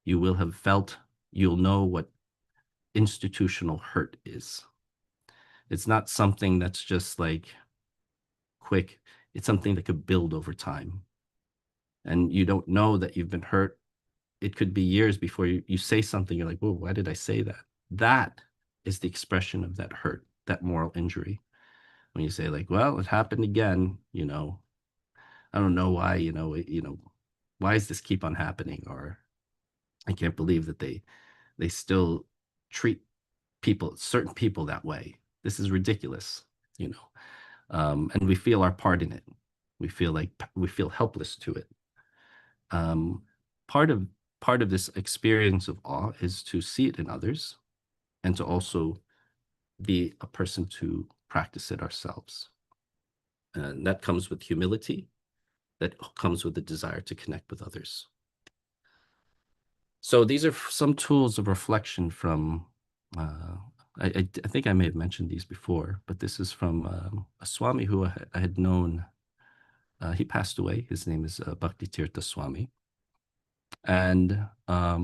you'll know what institutional hurt is. It's not something that's just like quick. It's something that could build over time. And you don't know that you've been hurt it could be years before you say something, you're like, whoa, why did I say that? That is the expression of that hurt, that moral injury. When you say like, well, it happened again, I don't know why, why does this keep on happening? Or I can't believe that they still treat certain people that way. This is ridiculous, and we feel our part in it. We feel helpless to it. Part of this experience of awe is to see it in others and to also be a person to practice it ourselves. And that comes with humility, that comes with the desire to connect with others. So these are some tools of reflection from, I think I may have mentioned these before, but this is from a Swami who I had known. He passed away. His name is Bhakti Tirtha Swami. And I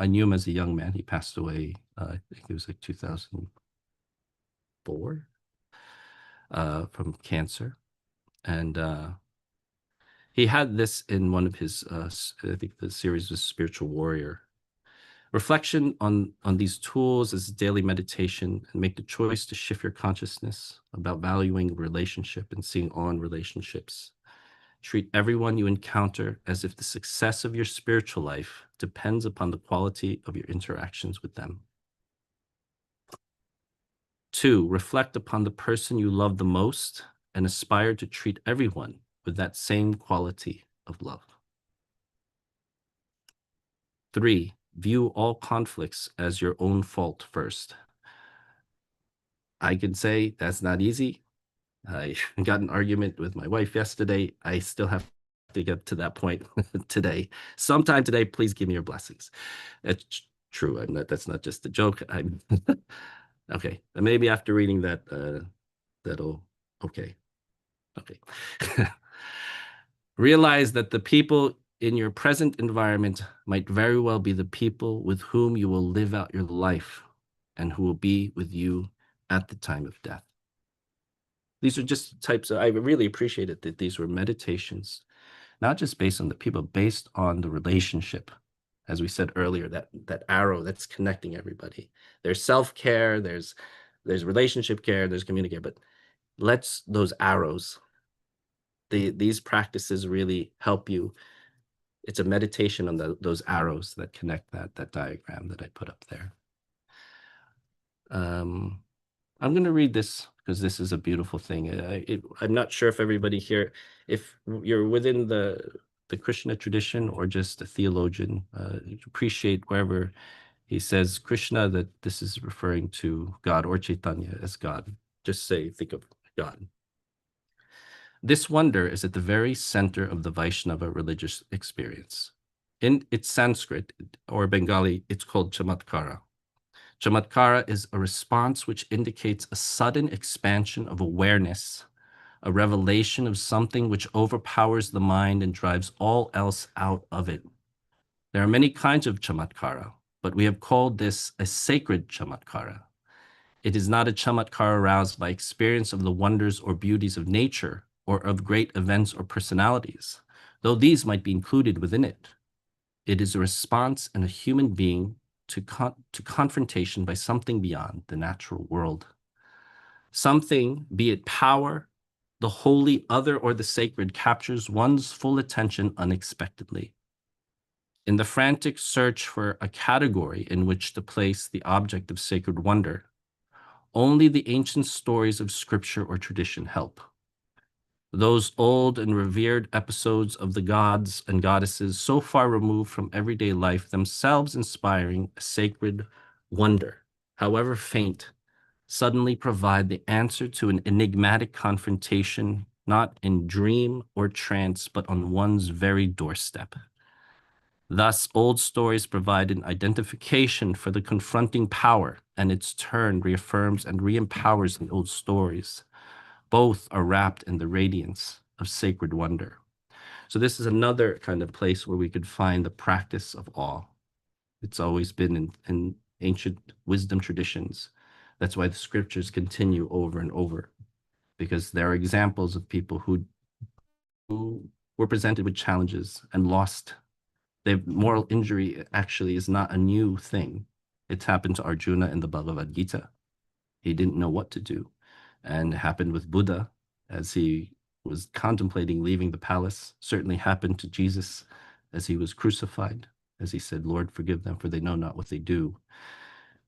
knew him as a young man. He passed away, I think it was like 2004, from cancer. And he had this in one of his, I think the series was Spiritual Warrior. Reflection on these tools as daily meditation, and make the choice to shift your consciousness about valuing relationship and seeing awe in relationships. Treat everyone you encounter as if the success of your spiritual life depends upon the quality of your interactions with them. 2, reflect upon the person you love the most and aspire to treat everyone with that same quality of love. 3, view all conflicts as your own fault first. I can say that's not easy. I got an argument with my wife yesterday. I still have to get to that point today. Sometime today, please give me your blessings. It's true. That's not just a joke. Okay. Maybe after reading that, okay. Realize that the people in your present environment might very well be the people with whom you will live out your life and who will be with you at the time of death. These are just types of, I really appreciated that these were meditations, not just based on the people, based on the relationship. As we said earlier, that arrow that's connecting everybody. There's self-care, there's relationship care, there's community care, but those arrows, these practices really help you. It's a meditation on those arrows that connect that diagram that I put up there. I'm going to read this because this is a beautiful thing. I'm not sure if everybody here, if you're within the Krishna tradition or just a theologian, appreciate wherever he says Krishna, that this is referring to God, or Chaitanya as God. Just think of God. This wonder is at the very center of the Vaishnava religious experience. In its Sanskrit or Bengali, it's called chamatkara. Chamatkara is a response which indicates a sudden expansion of awareness, a revelation of something which overpowers the mind and drives all else out of it. There are many kinds of chamatkara, but we have called this a sacred chamatkara. It is not a chamatkara aroused by experience of the wonders or beauties of nature or of great events or personalities, though these might be included within it. It is a response in a human being to confrontation by something beyond the natural world. Something, be it power, the holy, other, or the sacred, captures one's full attention unexpectedly. In the frantic search for a category in which to place the object of sacred wonder, only the ancient stories of scripture or tradition help. Those old and revered episodes of the gods and goddesses so far removed from everyday life, themselves inspiring a sacred wonder, however faint, suddenly provide the answer to an enigmatic confrontation, not in dream or trance, but on one's very doorstep. Thus, old stories provide an identification for the confronting power, and its turn reaffirms and re-empowers the old stories. Both are wrapped in the radiance of sacred wonder. So this is another kind of place where we could find the practice of awe. It's always been in ancient wisdom traditions. That's why the scriptures continue over and over, because there are examples of people who were presented with challenges and lost The moral injury actually is not a new thing. It's happened to Arjuna in the Bhagavad Gita. He didn't know what to do. And it happened with Buddha as he was contemplating leaving the palace. Certainly happened to Jesus as he was crucified, as he said, Lord, forgive them, for they know not what they do.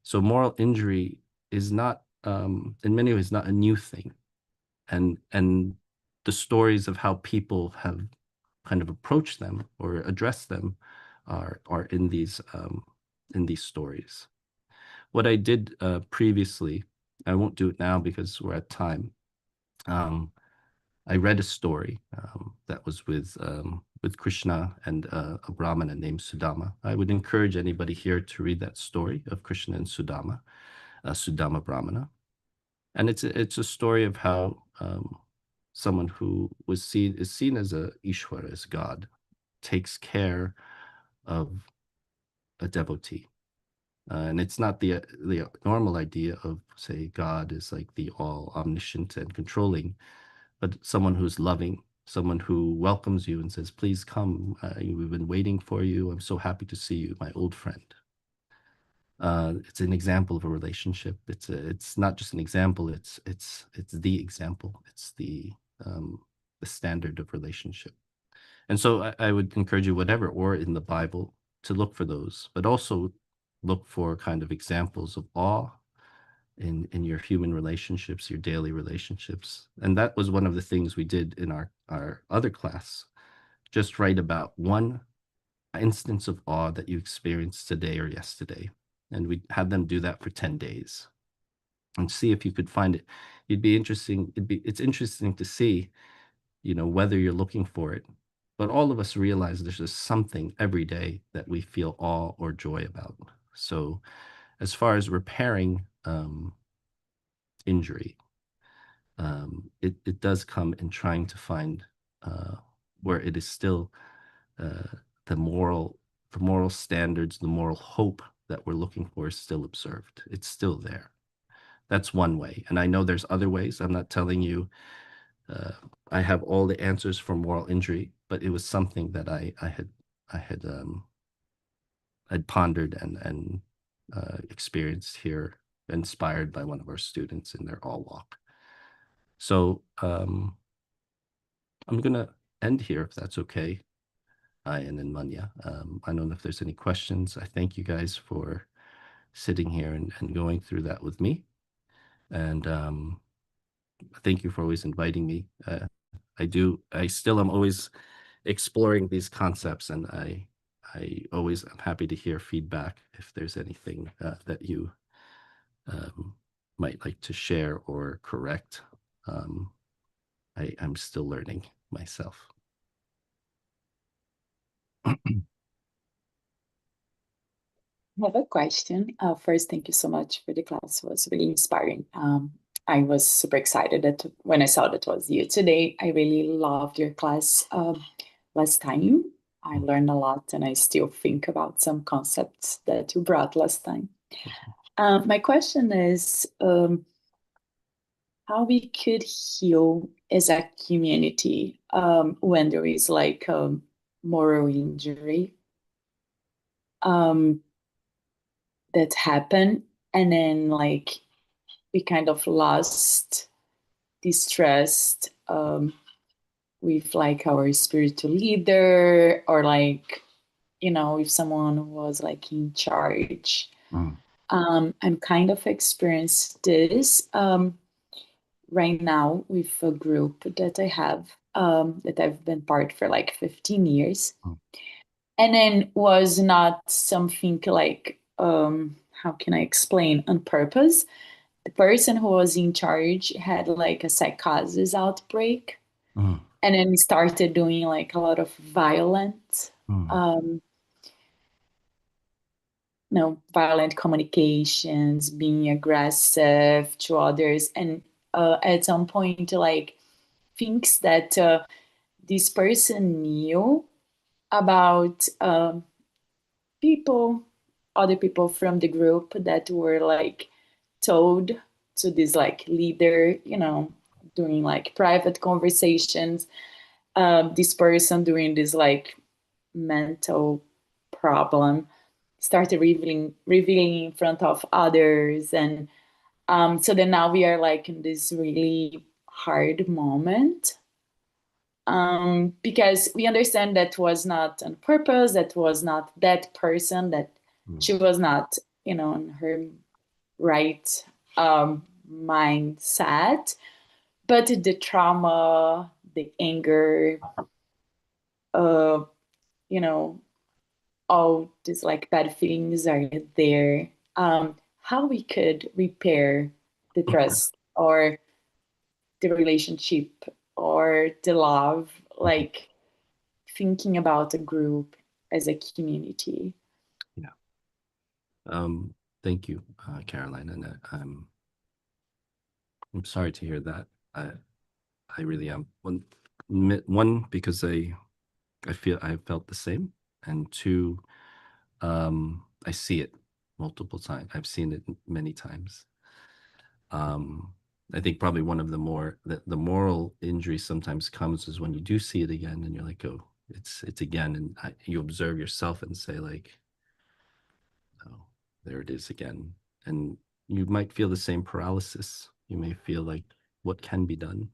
So moral injury is not, in many ways, not a new thing. And the stories of how people have kind of approached them or addressed them are in these stories. What I did previously, I won't do it now because we're at time. I read a story that was with Krishna and a Brahmana named Sudama. I would encourage anybody here to read that story of Krishna and Sudama, Sudama Brahmana. And it's a story of how someone who is seen as a Ishwara, as God, takes care of a devotee. And it's not the normal idea of, say, God is like the all omniscient and controlling, but someone who's loving, someone who welcomes you and says, please come, we've been waiting for you. I'm so happy to see you, my old friend. It's an example of a relationship. It's not just an example, it's the example. It's the standard of relationship. And so I would encourage you, whatever, or in the Bible, to look for those, but also look for kind of examples of awe in your human relationships, your daily relationships. And that was one of the things we did in our other class. Just write about one instance of awe that you experienced today or yesterday. And we had them do that for 10 days and see if you could find it. It's interesting to see, whether you're looking for it. But all of us realize there's just something every day that we feel awe or joy about. So as far as repairing injury, it does come in trying to find where it is still the moral standards, the moral hope that we're looking for is still observed. It's still there. That's one way. And I know there's other ways. I'm not telling you I have all the answers for moral injury, but it was something that I had pondered and experienced here, inspired by one of our students in their all walk. So I'm gonna end here if that's okay. And then Manya, I don't know if there's any questions. I thank you guys for sitting here and going through that with me. And thank you for always inviting me. I still am always exploring these concepts, and I always am happy to hear feedback if there's anything that you might like to share or correct. I'm still learning myself. I have a question. First, thank you so much for the class. It was really inspiring. I was super excited that when I saw that it was you today. I really loved your class last time. I learned a lot, and I still think about some concepts that you brought last time. My question is how we could heal as a community when there is like moral injury that happened, and then like we kind of lost distrust with like our spiritual leader, or like, if someone was like in charge. I'm kind of experienced this right now with a group that I have that I've been part for like 15 years. And then was not something like, how can I explain, on purpose. The person who was in charge had like a psychosis outbreak, and then started doing like a lot of violent, violent communications, being aggressive to others, and at some point, like thinks that this person knew about other people from the group that were like told to this like leader, during like private conversations, this person doing this like mental problem, started revealing in front of others. And so then now we are like in this really hard moment, because we understand that was not on purpose, that was not that person, that she was not, in her right mindset, but the trauma, the anger, all these like bad feelings are there. How we could repair the trust or the relationship or the love, like thinking about a group as a community. Yeah. Thank you, Caroline. And I'm sorry to hear that. I really am. One, because I felt the same, and two, I see it multiple times. I've seen it many times. I think probably one of the moral injury sometimes comes is when you do see it again, and you're like, oh, it's again, and you observe yourself and say like, oh, there it is again, and you might feel the same paralysis. You may feel like, what can be done?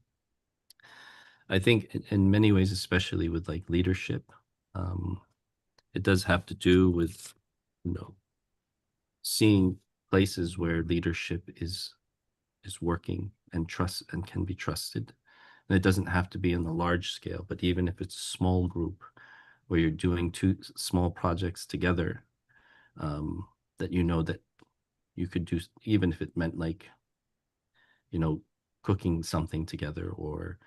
I think in many ways, especially with like leadership, it does have to do with, seeing places where leadership is working and can be trusted. And it doesn't have to be on the large scale, but even if it's a small group where you're doing two small projects together, that that you could do, even if it meant like, cooking something together, or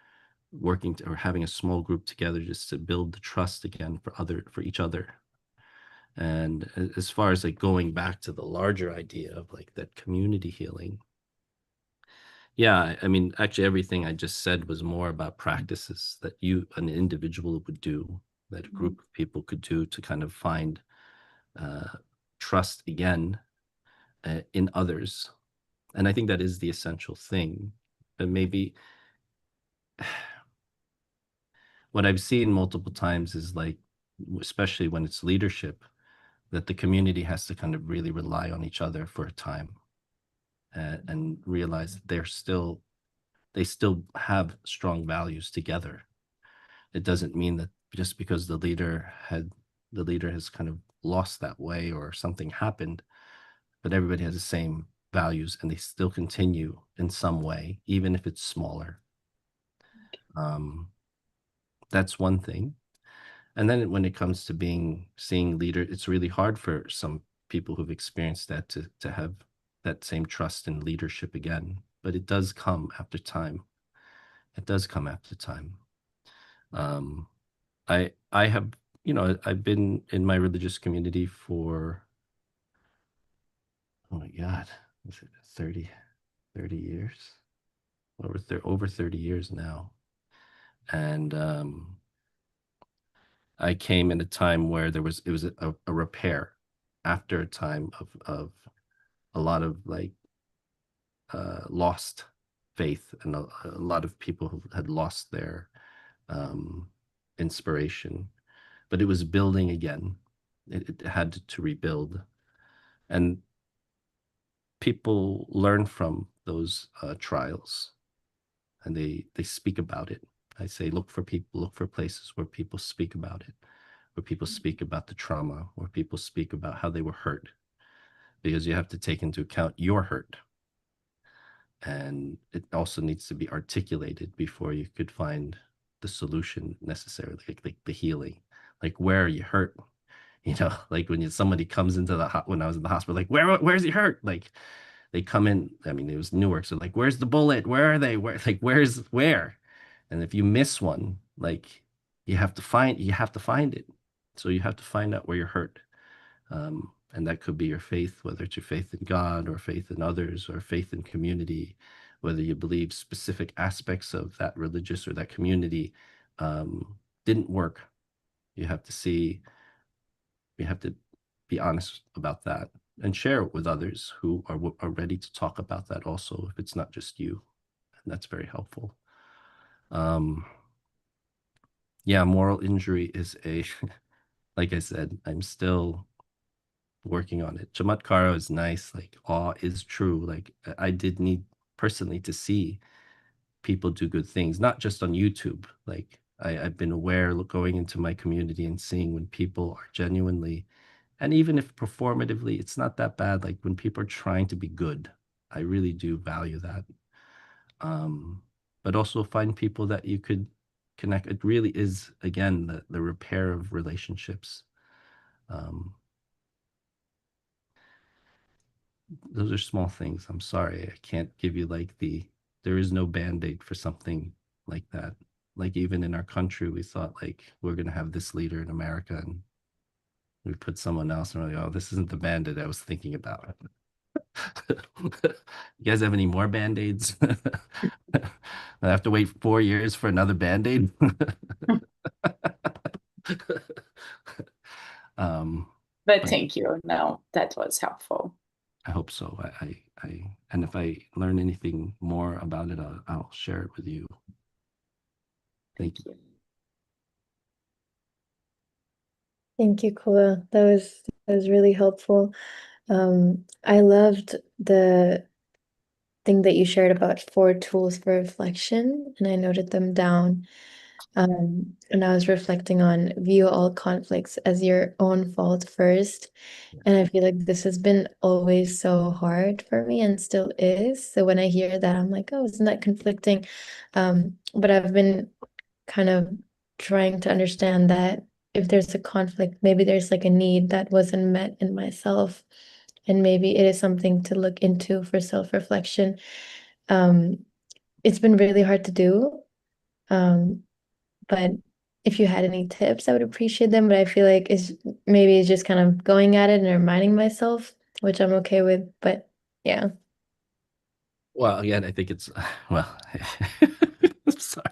or having a small group together, just to build the trust again for each other. And as far as like going back to the larger idea of like that community healing, yeah, I mean, actually everything I just said was more about practices that an individual would do, that a group of people could do to kind of find trust again in others. And I think that is the essential thing. And maybe what I've seen multiple times is like, especially when it's leadership, that the community has to kind of really rely on each other for a time, and realize that they still have strong values together. It doesn't mean that just because the leader has kind of lost that way or something happened, but everybody has the same values and they still continue in some way, even if it's smaller. That's one thing. And then when it comes to seeing leader, it's really hard for some people who've experienced that to have that same trust in leadership again. But it does come after time. It does come after time. I have, I've been in my religious community for, oh my God, was it 30 years? Over 30 years now. And I came in a time where it was a repair after a time of a lot of like lost faith, and a lot of people who had lost their inspiration, but it was building again. It had to rebuild, and people learn from those trials, and they speak about it. I say, look for places where people speak about it, where people speak about the trauma, where people speak about how they were hurt, because you have to take into account your hurt. And it also needs to be articulated before you could find the solution necessarily, like the healing. Like, where are you hurt? Like when somebody comes into when I was in the hospital, like, where's he hurt? Like, they come in, I mean, it was Newark, so like, where's the bullet? Where are they? Where? And if you miss one, like, you have to find it. So you have to find out where you're hurt. And that could be your faith, whether it's your faith in God or faith in others or faith in community, whether you believe specific aspects of that religious or that community didn't work. You have to be honest about that and share it with others who are ready to talk about that also, if it's not just you. And that's very helpful. Yeah, moral injury is like I said, I'm still working on it. Chamatkara is nice, like awe is true. Like I did need personally to see people do good things, not just on YouTube. Like I've been aware, going into my community and seeing when people are genuinely, and even if performatively, it's not that bad. Like when people are trying to be good, I really do value that. But also find people that you could connect. It really is, again, the repair of relationships. Those are small things. I'm sorry. I can't give you like there is no band-aid for something like that. Like even in our country, we thought like we're going to have this leader in America and we put someone else and we're like, oh, this isn't the band-aid I was thinking about. You guys have any more band-aids? I have to wait 4 years for another band-aid. But thank you. No, that was helpful. I hope so. And if I learn anything more about it, I'll share it with you. Thank you. Thank you, Kula. That was really helpful. I loved the thing that you shared about 4 tools for reflection, and I noted them down. And I was reflecting on view all conflicts as your own fault first. And I feel like this has been always so hard for me and still is. So when I hear that, I'm like, oh, isn't that conflicting? But I've been kind of trying to understand that if there's a conflict, maybe there's like a need that wasn't met in myself. And maybe it is something to look into for self-reflection. It's been really hard to do. But if you had any tips, I would appreciate them. But I feel like it's just kind of going at it and reminding myself, which I'm okay with. But yeah. Well, again, I think it's well. I'm sorry.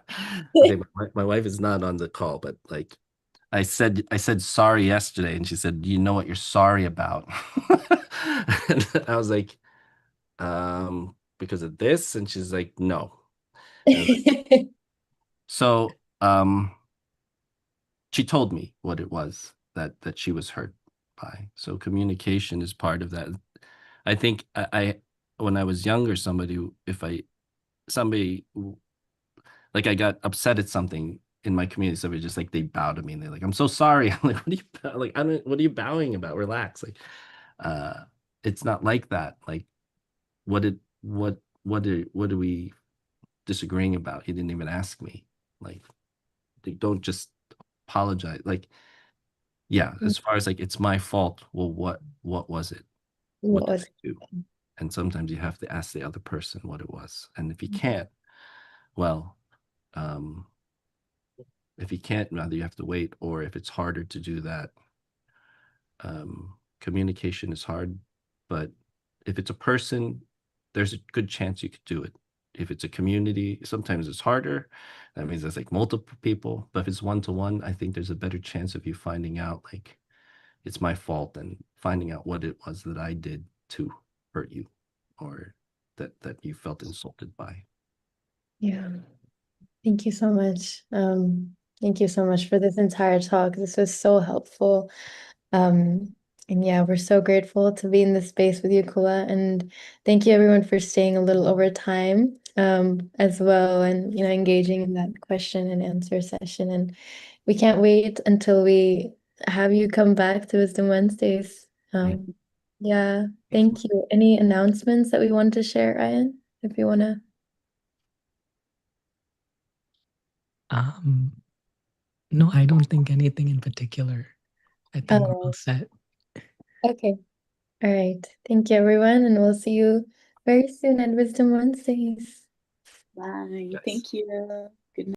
Okay, my wife is not on the call, but like I said sorry yesterday, and she said, "Do you know what you're sorry about?" And I was like, because of this, and she's like, "No." And I was like, so, she told me what it was that she was hurt by. So communication is part of that. I think I when I was younger, somebody like I got upset at something in my community, somebody just like they bow to me and they're like, "I'm so sorry." I'm like, "What are you like? I don't. What are you bowing about? Relax." Like, it's not like that. Like, what are we disagreeing about? He didn't even ask me. Like, don't just apologize. Like, yeah, as far as like it's my fault. Well, what was it? What What did was I do? And sometimes you have to ask the other person what it was. And if you can't, well, um, if you can't, either you have to wait, or if it's harder to do that, communication is hard. But if it's a person, there's a good chance you could do it. If it's a community, sometimes it's harder. That means there's like multiple people. But if it's one-to-one, I think there's a better chance of you finding out like it's my fault and finding out what it was that I did to hurt you or that you felt insulted by. Yeah. Thank you so much. Thank you so much for this entire talk. This was so helpful. And yeah, we're so grateful to be in this space with you, Kula. And thank you everyone for staying a little over time, as well, and engaging in that question and answer session. And we can't wait until we have you come back to Wisdom Wednesdays. Yeah, thank you. Any announcements that we want to share, Ryan, if you want to? No, I don't think anything in particular. I think we're all set. Okay. All right. Thank you, everyone, and we'll see you very soon at Wisdom Wednesdays. Bye. Yes. Thank you.